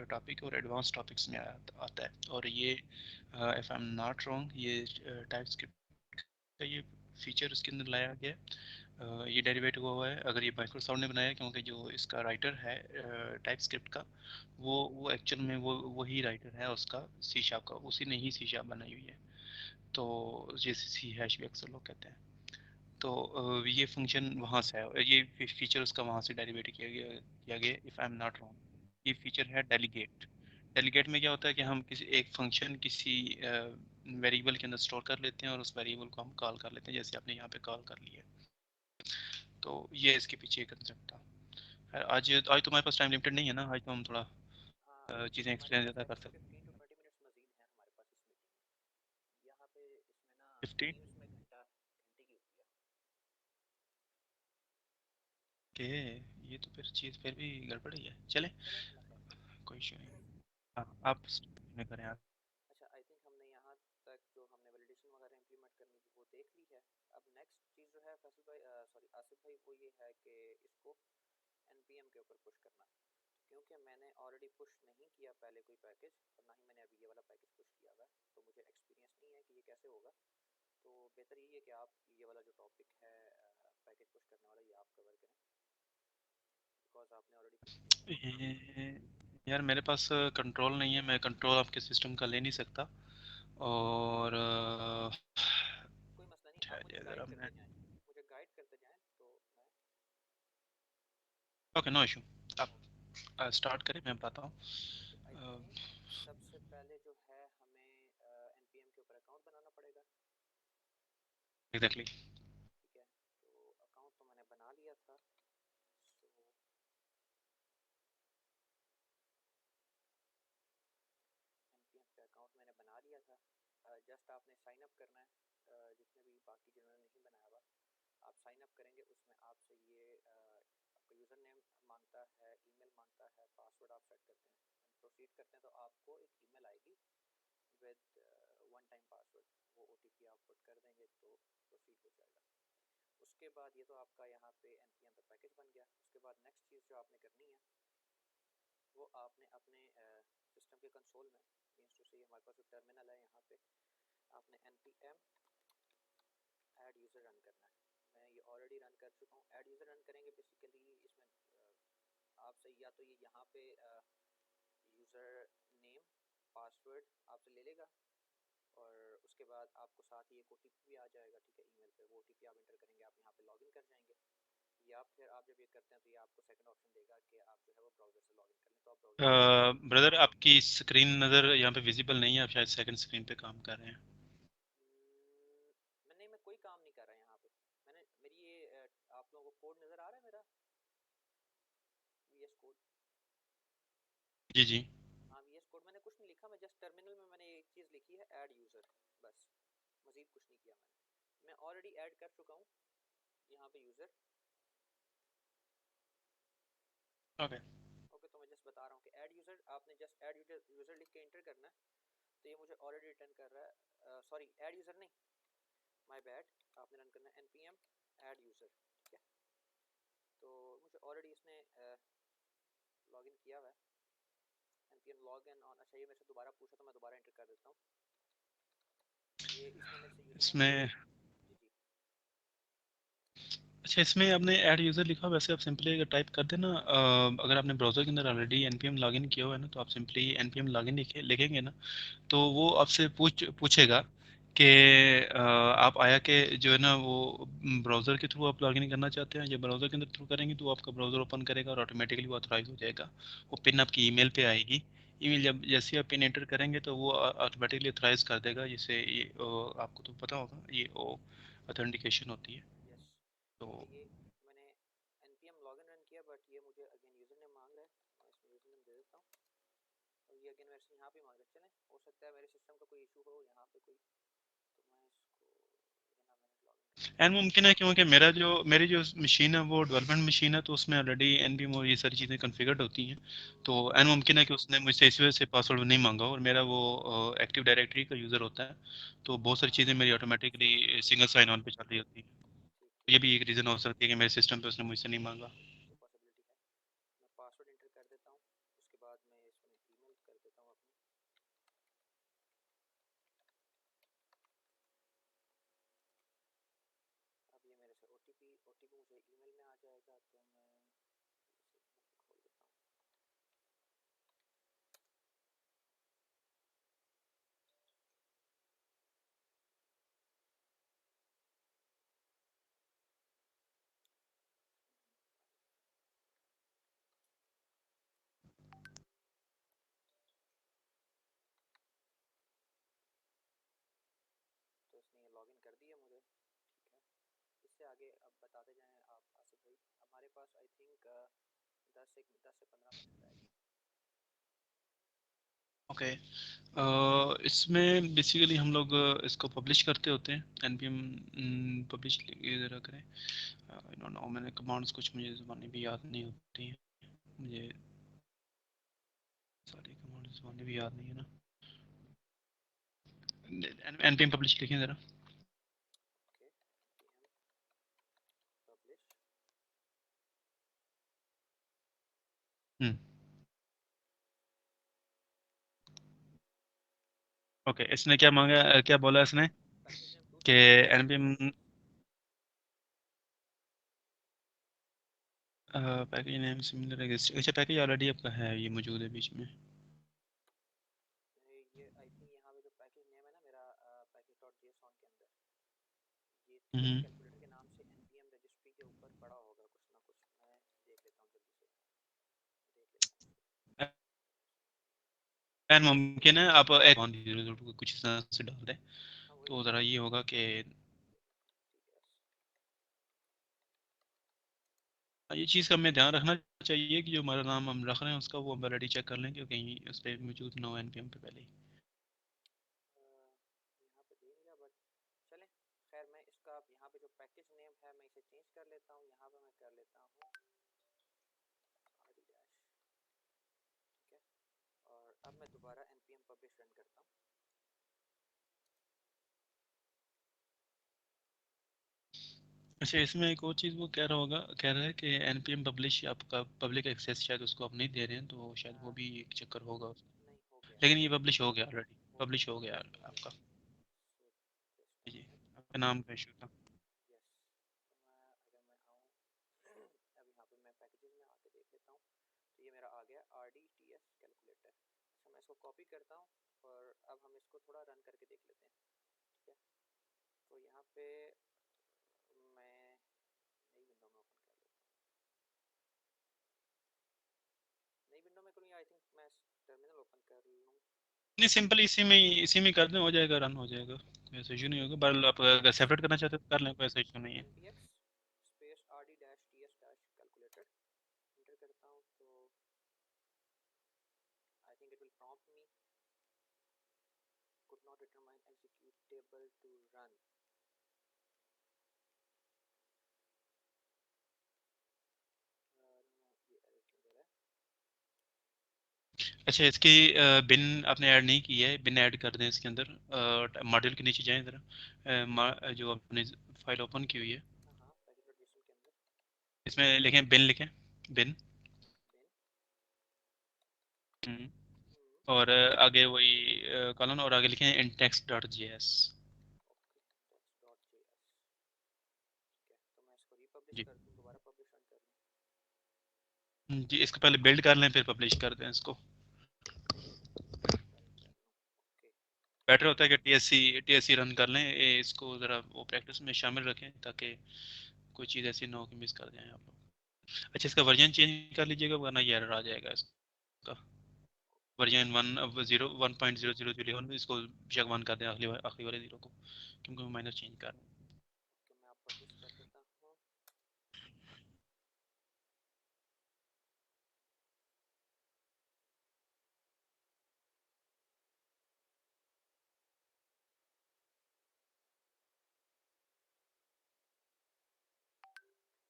टॉपिक और एडवांस टॉपिक्स में आता है। और ये, if I am not wrong, ये टाइपस्क्रिप्ट का ये फीचर उसके अंदर लाया गया है। ये डेरिवेट हुआ हुआ है, अगर ये माइक्रोसॉफ्ट ने बनाया, क्योंकि जो इसका राइटर है टाइप स्क्रिप्ट का, वो एक्चुअल में वही राइटर है उसका, सी शार्प का, उसी ने ही सी शार्प बनाई हुई है। तो जैसे सी हैश भी अक्सर लोग कहते हैं। तो ये फंक्शन वहाँ से है, ये फीचर उसका वहाँ से डेरिवेट किया गया, if I am not wrong. ये फीचर है डेलीगेट। डेलीगेट में क्या होता है कि हम किसी एक फंक्शन किसी वेरिएबल के अंदर स्टोर कर लेते हैं और उस वेरिएबल को हम कॉल कर लेते हैं, जैसे आपने यहाँ पे कॉल कर लिया। तो ये इसके पीछे कंसेप्ट था। खैर, आज आज तुम्हारे पास टाइम लिमिटेड नहीं है ना, आज तो हम थोड़ा हाँ चीज़ें हमारे एक्सप्लेन पास ज़्यादा कर शायद सकते 15 to 20 मिनट्स मजीद हैं हमारे पास इस मीटिंग में। यहाँ पे इसमें ना हैं। 15 टीम्स में घंटे की होती है। के, ये तो फिर चीज़ फिर भी गड़बड़ ही है। चले, चले ना खैर। कोई इशू नहीं। हाँ, आप में करें आप। अच्छा आई थिंक हमने यहाँ तक जो हमने वैलिडेशन वगैरह इंप्लीमेंट करनी थी वो देख ली है। अब नेक्स्ट चीज़ जो है फैसल भाई, सॉरी आसिफ भाई, वो ये है कि इसको एनपीएम के ऊपर पुश करना। तो क्योंकि मैंने ऑलरेडी पुश नहीं किया पहले कोई पैकेज, और ना ही मैंने अभी ये वाला पैकेज पुश किया हुआ है, तो मुझे एक्सपीरियंस नहीं है कि ये कैसे होगा। तो बेहतर यही है कि आप ये वाला जो टॉपिक है पैकेज पुश करने वाला, ये आप कवर करें, बिकॉज आपने ऑलरेडी पुश किया हुआ है। यार मेरे पास कंट्रोल नहीं है, मैं कंट्रोल आपके सिस्टम का ले नहीं सकता। और कोई मसला नहीं, आप मुझे ठहरिए ज़रा, गाइड मैं, करते जाएं, मुझे गाइड करते जाएं तो मैं। Okay, no issue. आप स्टार्ट करें, मैं बताता तो आई हूँ। थिंक सबसे पहले जो है हमें एनपीएम के ऊपर अकाउंट बनाना पड़ेगा। एग्जैक्टली। ठीक है, तो अकाउंट तो मैंने बना लिया था। सो एनपीएम पे अकाउंट मैंने बना लिया था। जस्ट आपने साइन अप करना है, जितने भी बाकी जिन्होंने नहीं बनाया हुआ, आप साइन अप करेंगे, उसमें आपसे ये आपका यूज़र नेम मांगता है, ईमेल मांगता है, पासवर्ड आप सेट करते हैं, प्रोसीड करते हैं तो आपको एक ईमेल आएगी विद वन टाइम पासवर्ड। वो ओटीपी आप पुट कर देंगे तो प्रोसीड हो जाएगा। उसके बाद ये तो आपका यहाँ पे एनपीएम पे पैकेज बन गया। उसके बाद नेक्स्ट चीज़ जो आपने करनी है वो आपने अपने सिस्टम के कंसोल में, मीन्स टू से हमारे पास जो टर्मिनल है यहाँ पे, आपने npm ऐड यूज़र रन करना है। मैं ये ऑलरेडी रन कर चुका हूँ। ऐड यूज़र रन करेंगे बेसिकली इसमें आपसे या तो ये यहाँ पे यूज़र नेम पासवर्ड आपसे ले लेगा, और उसके बाद आपको साथ ही एक ओटीपी भी आ जाएगा, ठीक है, ईमेल पे। वो ओटीपी आप इंटर करेंगे, आप यहाँ पे लॉगिन कर जाएंगे। या फिर आप जब ये करते हैं तो ये आपको सेकंड ऑप्शन देगा कि आप जो है वो ब्राउज़र से लॉगिन कर लें, तो आप ब्राउज़र से लॉगिन कर लेंगे। ब्रदर, आपकी स्क्रीन नज़र यहाँ पे विजिबल नहीं है, आप शायद सेकंड स्क्रीन पे काम कर रहे हैं। मैं कोई काम नहीं कर रहा यहाँ पे। मैंने मेरी ये आप लोगों को कोड नज़र आ रहा है मेरा, वीएस कोड। जी जी। हाँ वीएस कोड मैंने कुछ नहीं लिखा, मैं जस्ट टर्मिनल में मैंने एक चीज़ लिखी है, ऐड यूज़र, बस, मज़ीद कुछ नहीं किया मैंने। मैं ऑलरेडी ऐड कर चुका हूँ यहाँ पे यूज़र। ओके। ओके, तो मैं जस्ट बता रहा हूँ कि ऐड यूज़र, आपने जस्ट ऐड यूज़र लिख के इंटर करना है। तो ये मुझे ऑलरेडी रिटर्न कर रहा है, सॉरी ऐड यूज़र नहीं, माय बैड, आपने रन करना है npm ऐड यूज़र, ठीक है। तो मुझे ऑलरेडी इसने लॉगिन किया हुआ है npm login on। अच्छा ये मेरे से दोबारा पूछा तो मैं दोबारा एंटर कर देता हूँ। ये इसने मेरे से यूजर इसमें नेम जी जी अच्छा, इसमें आपने ऐड यूज़र लिखा, वैसे आप सिंपली अगर टाइप कर देना, अगर आपने ब्राउज़र के अंदर ऑलरेडी npm लॉगिन किया हुआ है ना, तो आप सिंपली npm लॉगिन लिखेंगे ना, तो वो आपसे पूछेगा कि आप आया के जो है ना वो ब्राउज़र के थ्रू आप लॉगिन करना चाहते हैं, या ब्राउज़र के अंदर थ्रू करेंगे तो वो आपका ब्राउज़र ओपन करेगा और ऑटोमेटिकली वो ऑथराइज हो जाएगा। वो पिन आपकी ईमेल पे आएगी। ईमेल जब जैसे आप पिन एंटर करेंगे तो वो ऑटोमेटिकली ऑथराइज कर देगा, जिससे ये आपको तो पता होगा ये ऑथेंटिकेशन होती है। यस। तो ठीक है, ये मैंने npm login रन किया बट ये मुझे अगेन यूजर नेम मांग रहा है। मैं इसमें यूजर नेम दे देता हूँ और ये अगेन मेरे से यहाँ पे मांग रहा है। चलें, हो सकता है मेरे सिस्टम का कोई इशू हो यहाँ पे कोई, तो मैं इसको बिना मैंने लॉगिन करके एन मुमकिन है, क्योंकि मेरी जो मशीन है वो डेवलपमेंट मशीन है, तो उसमें ऑलरेडी npm और ये सारी चीज़ें कॉन्फ़िगर्ड होती हैं। तो एन मुमकिन है कि उसने मुझसे इस वजह से पासवर्ड नहीं मांगा, और मेरा वो एक्टिव डायरेक्टरी का यूज़र होता है, तो बहुत सारी चीज़ें मेरी automatically source code single sign on पे चल रही होती हैं। ठीक तो ठीक ये भी एक रीज़न हो सकती है कि मेरे सिस्टम पे उसने मुझसे नहीं मांगा। ये पॉसिबिलिटी है। मैं पासवर्ड एंटर कर देता हूँ, उसके बाद मैं इसमें ईमेल कर देता हूँ अपनी। अब ये मेरे से ओटीपी मुझे ईमेल में आ जाएगा, तो मैं इसे यहाँ पे खोल देता हूँ। तो इसने ये लॉगिन कर दिया मुझे। ठीक है, इससे आगे अब बताते जाएं आप आसिफ भाई। हमारे पास आई थिंक 10 से 15 मिनट रह गए। ओके, इसमें बेसिकली हम लोग इसको पब्लिश करते होते हैं। npm पब्लिश ज़रा करें। आई डोंट नो, मैंने कमांड्स कुछ मुझे ज़बानी भी याद नहीं होती हैं, मुझे सारी कमांड्स ज़बानी भी याद नहीं है ना। npm पब्लिश लिखें ज़रा। Okay, publish. हम्म ओके, इसने क्या मांगा, क्या बोला इसने पैकेज नेम कि 2 npm पैकेज नेम सिमिलर है। अच्छा, पैकेज ऑलरेडी आपका है, ये मौजूद है बीच में। ये आई थिंक यहाँ पे जो पैकेज नेम है ना मेरा, package.json के अंदर ये टीएस हम्म कैलकुलेटर के नाम से npm रजिस्ट्री के ऊपर पड़ा होगा कुछ ना कुछ। मैं देख लेता हूँ जल्दी से, देख लेता हूँ इसको। एन मुमकिन है आप एक कुछ इस तरह से डाल दें, हाँ वही तो वही ज़रा ये होगा कि टीएस। ये चीज़ का हमें ध्यान रखना चाहिए कि जो हमारा नाम हम रख रहे हैं उसका वो हम ऑलरेडी चेक कर लें कि कहीं उस पर मौजूद ना हो npm पे पहले ही। यहाँ पे दे नहीं रहा बट चलें, खैर मैं इसका अब यहाँ पे जो पैकेज नेम है मैं इसे चेंज कर लेता हूँ। यहाँ पे मैं कर लेता हूँ आरडी डैश। ठीक है, और अब मैं दोबारा npm पब्लिश रन करता हूँ। अच्छा, इसमें एक और चीज़ वो कह रहा है कि npm पब्लिश आपका पब्लिक एक्सेस शायद उसको आप नहीं दे रहे हैं, तो शायद वो भी एक चक्कर होगा उसमें। नहीं हो गया, लेकिन ये पब्लिश हो गया ऑलरेडी, हो गया पब्लिश हो गया हो गया। आपका। सो जस्ट अ जी, मिनट। आपके नाम का इशू था। यस, तो मैं अगर मैं आऊँ अब यहाँ पे मैं पैकेजेस में आके देख लेता हूँ, तो ये मेरा आ गया R D T S calculator. अच्छा मैं इसको कॉपी करता हूँ और अब हम इसको थोड़ा रन करके देख लेते हैं। ठीक है, तो यहाँ पे मैं नई विंडो में ओपन कर लेता हूँ। नई विंडो में करूँ या आई थिंक मैं टर्मिनल ओपन कर लूँ। नहीं, सिंपल इसी में कर दें, हो जाएगा, रन हो जाएगा, कोई ऐसा इशू नहीं ठीक है, होगा। पर आप अगर एस सेपरेट करना चाहते हैं तो कर लें, कोई ऐसा इशू नहीं है। npx space R D dash T S dash calculator enter करता हूँ, तो I think it will prompt me could not determine executable to run। ये एरर क्यों दे रहा है? अच्छा, इसकी बिन आपने ऐड नहीं की है, बिन ऐड कर दें इसके अंदर। मॉड्यूल के नीचे जाएं ज़रा, जो आपने फाइल ओपन की हुई है। हाँ हाँ, पैकेज.json के अंदर इसमें लिखें बिन, लिखें बिन। हम्म, और आगे वही कॉलन, और आगे लिखें index dot J S. Okay dot J S. ठीक है, तो मैं इसको रीपब्लिश जी कर दूँ, दोबारा पब्लिश रन कर दूँ। जी, इसको पहले बिल्ड कर लें फिर पब्लिश कर दें इसको। रन कर लूँ। ओके बेटर होता है कि टीएससी रन कर लें, इसको ज़रा वो प्रैक्टिस में शामिल रखें ताकि कोई चीज़ ऐसी ना हो कि मिस कर जाएं आप लोग। अच्छा, इसका वर्जन चेंज कर लीजिएगा वरना ये एरर आ जाएगा इसका। वर्जन 1.0.0.0 इसको बेशक 1 कर दें, आखिरी वाले जीरो को, क्योंकि वो माइनर चेंज कर रहे हैं। ओके, मैं आप पब्लिश कर देता हूँ।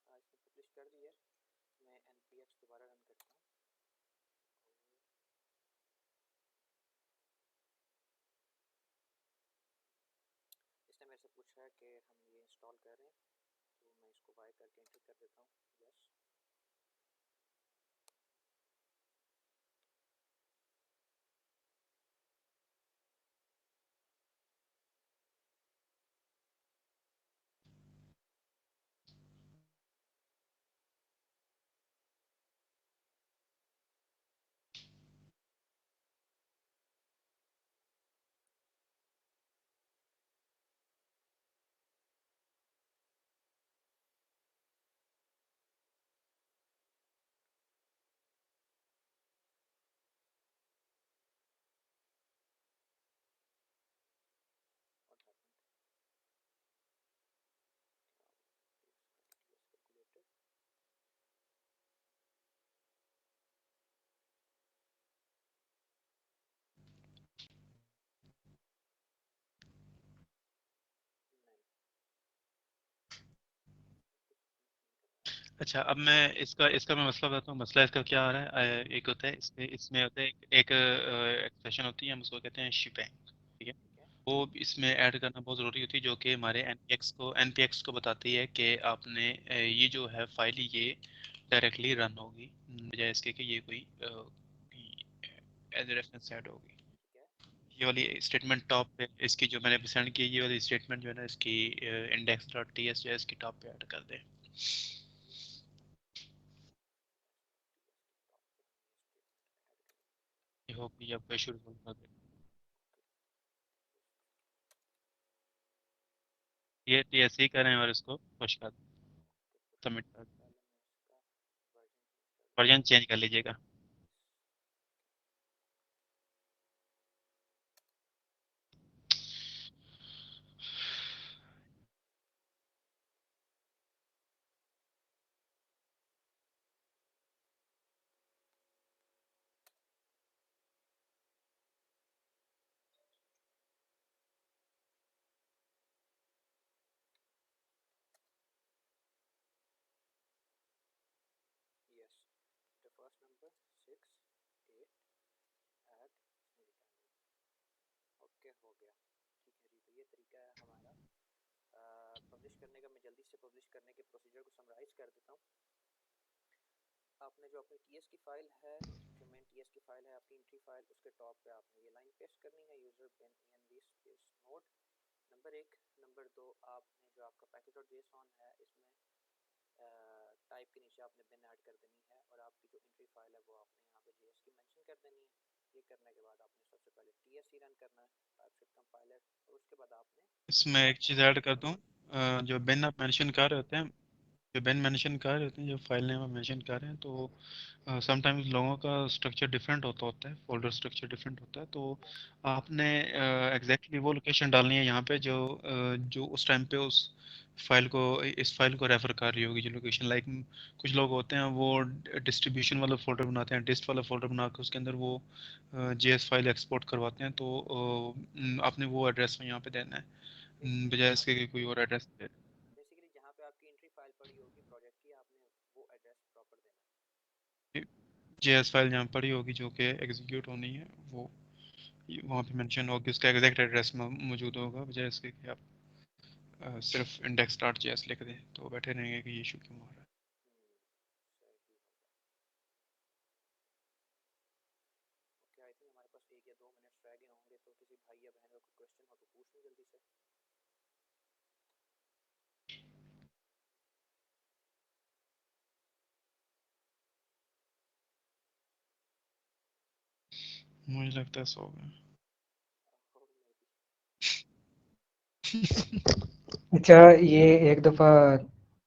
इसको पब्लिश कर दिया। मैं npx दोबारा रन करता हूँ। इसने मेरे से पूछा है कि हम ये इंस्टॉल कर रहे हैं, तो मैं इसको बाय करके एंटर कर देता हूँ यस। What happened? कैलकुलेटेड। नहीं, अच्छा, अब मैं इसका इसका मैं मसला बताता हूँ। मसला इसका क्या आ रहा है, एक होता है इसमें इसमें होता है एक एक्सप्रेशन होती है, हम उसको कहते हैं शिपैंग, ठीक है। ठीक है। वो इसमें ऐड करना बहुत ज़रूरी होती है, जो कि हमारे एनपीएक्स को बताती है कि आपने ये जो है फाइल ये डायरेक्टली रन होगी, बजाय इसके कि ये कोई एज रेफरेंस ऐड होगी। ठीक है। ये वाली स्टेटमेंट टॉप पे इसकी जो मैंने सेंड की, ये वाली स्टेटमेंट जो है ना इसकी इंडेक्स डॉट टी एस जो है इसकी टॉप पे ऐड कर दें। ये हो कि अब शुरू कर दें। ये टीएससी करें और इसको पुश कर दें, सबमिट कर दें। पहले मैं इसका वर्जन चेंज कर वर्जन देता हूँ। चेंज कर लीजिएगा। Yes, the first number 6 8 add, इसने लिखा है ओके हो गया। ठीक है जी, तो ये तरीका है हमारा पब्लिश करने का। मैं जल्दी से पब्लिश करने के प्रोसीजर को समराइज कर देता हूँ। आपने जो अपनी टीएस की फाइल है, जो मेन टीएस की फाइल है आपकी एंट्री फाइल, उसके टॉप पे आपने ये लाइन पेस्ट करनी है, यूजर बिन env स्पेस नोड। नंबर एक। नंबर दो, आपने जो आपका पैकेज डॉट जेसॉन है इसमें टाइप के नीचे आपने बिन ऐड कर देनी है, और आपकी जो एंट्री फाइल है वो आपने यहाँ पे जेएस की मेंशन कर देनी है। ये करने के बाद आपने सबसे पहले टीएससी रन करना है, टाइपस्क्रिप्ट कंपाइलर, और उसके बाद आपने इसमें एक चीज़ ऐड कर दूँ, जो बिन आप मेंशन कर रहे होते हैं, जो बिन मेंशन कर रहे होते हैं, जो फाइल नेम आप मेंशन कर रहे हैं, तो समटाइम्स लोगों का स्ट्रक्चर डिफरेंट होता होता है, फोल्डर स्ट्रक्चर डिफरेंट होता है, तो आपने एग्जैक्टली वो लोकेशन डालनी है यहाँ पे जो जो उस टाइम पे उस फाइल को, इस फाइल को रेफर कर रही होगी जो लोकेशन। लाइक कुछ लोग होते हैं वो डिस्ट्रीब्यूशन वाला फोल्डर बनाते हैं, डिस्ट वाला फोल्डर बना के उसके अंदर वो जेएस फाइल एक्सपोर्ट करवाते हैं, तो आपने वो एड्रेस में यहाँ पे देना है, बेसिकली बजाय जहाँ इसके कि कोई और एड्रेस दे। बेसिकली जहाँ पे आपकी एंट्री फाइल पड़ी होगी प्रोजेक्ट की, आपने वो एड्रेस प्रॉपर देना है। जेएस फाइल जहाँ पड़ी होगी जो कि एग्जीक्यूट होनी है, वो वहाँ पे मेंशन होगी, उसका एग्जैक्ट एड्रेस मौजूद होगा, बजाय इसके कि आप सिर्फ इंडेक्स डॉट जेएस लिख दें, तो बैठे रहेंगे कि ये इशू क्यों हो रहा है। 1 या 2 मिनट्स रह गए होंगे, तो किसी भाई या बहन का कोई क्वेश्चन हो तो पूछ लें जल्दी से। मुझे लगता है सो गया। और मैं भी अच्छा, ये एक दफ़ा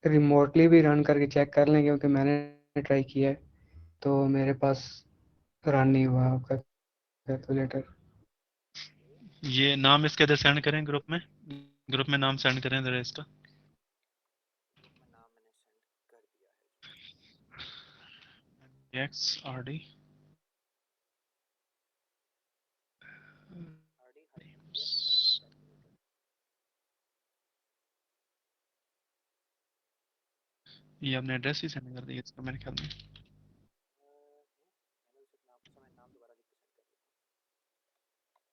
रिमोटली भी रन करके चेक कर लें, क्योंकि मैंने ट्राई किया है तो मेरे पास रन नहीं हुआ आपका कैलकुलेटर। ये नाम इसके अंदर सेंड करें ग्रुप में नाम सेंड करें जरा इसका। ग्रुप में नाम मैंने सेंड कर दिया है जी। XRD RD hyphen yes hyphen calculator. ये आपने एड्रेस ही सेंड कर दिया इसका मेरे ख्याल में। मैंने तो सिर्फ नाम, अच्छा मैं नाम दोबारा लिख के सेंड कर देता हूँ।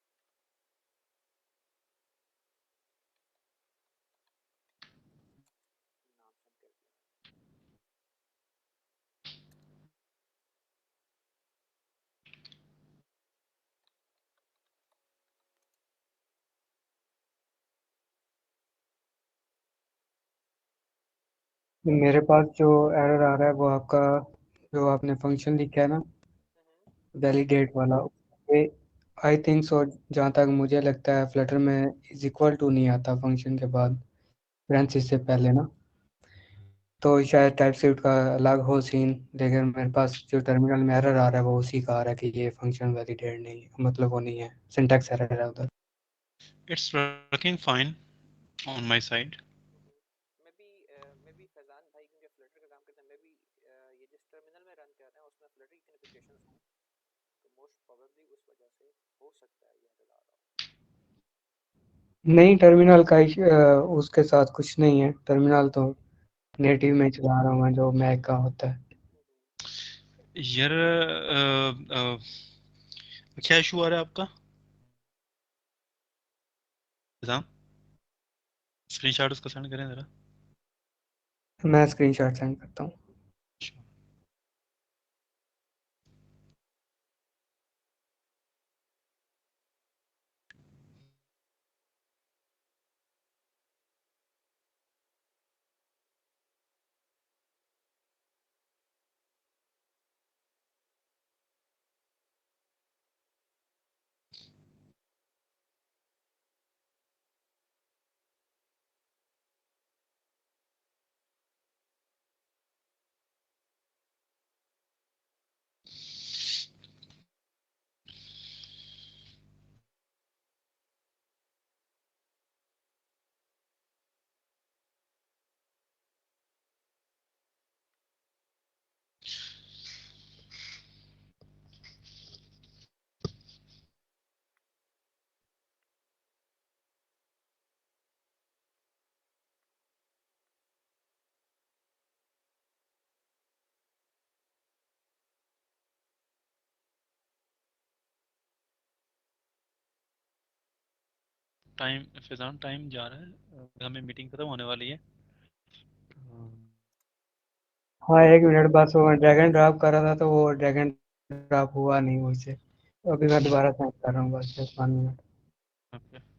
नाम सेंड कर दिया मैंने। मेरे पास जो एरर आ रहा है वो आपका जो आपने फंक्शन लिखा है ना, वैलिडेट वाला, ये आई थिंक सो, जहाँ तक मुझे लगता है फ्लटर में इज इक्वल टू नहीं आता फंक्शन के बाद, ब्रांचेस से पहले ना, तो शायद टाइप स्क्रिप्ट का अलग हो सीन, लेकिन मेरे पास जो टर्मिनल में एरर आ रहा है वो उसी का आ रहा है कि ये फंक्शन वैलिडेट नहीं है, मतलब वो नहीं है, सिंटैक्स एरर है उधर। It's working fine on my side. मैं भी फैजान भाई क्योंकि फ्लटर का काम करते हैं, मैं भी ये जिस टर्मिनल में रन कर रहे हैं उसमें फ्लटर की कॉन्फ़िगरेशंस हों, तो मोस्ट प्रोबेबली उस वजह से हो सकता है ये एरर आ रहा हो। नहीं, टर्मिनल का उसके साथ कुछ नहीं है, टर्मिनल तो नेटिव में चला रहा हूँ मैं, जो मैक का होता है। यार क्या इशू आ रहा है आपका निज़ाम? स्क्रीनशॉट उसका सेंड करें जरा। मैं स्क्रीनशॉट सेंड करता हूँ। टाइम फिजान टाइम जा रहा है, हमें मीटिंग खत्म होने वाली है। हाँ, 1 मिनट, बस वो ड्रैगन ड्रॉप कर रहा था तो वो ड्रैगन ड्रॉप हुआ नहीं मुझसे, अभी मैं दोबारा सेंड कर रहा हूँ, बस 10 मिनट। ओके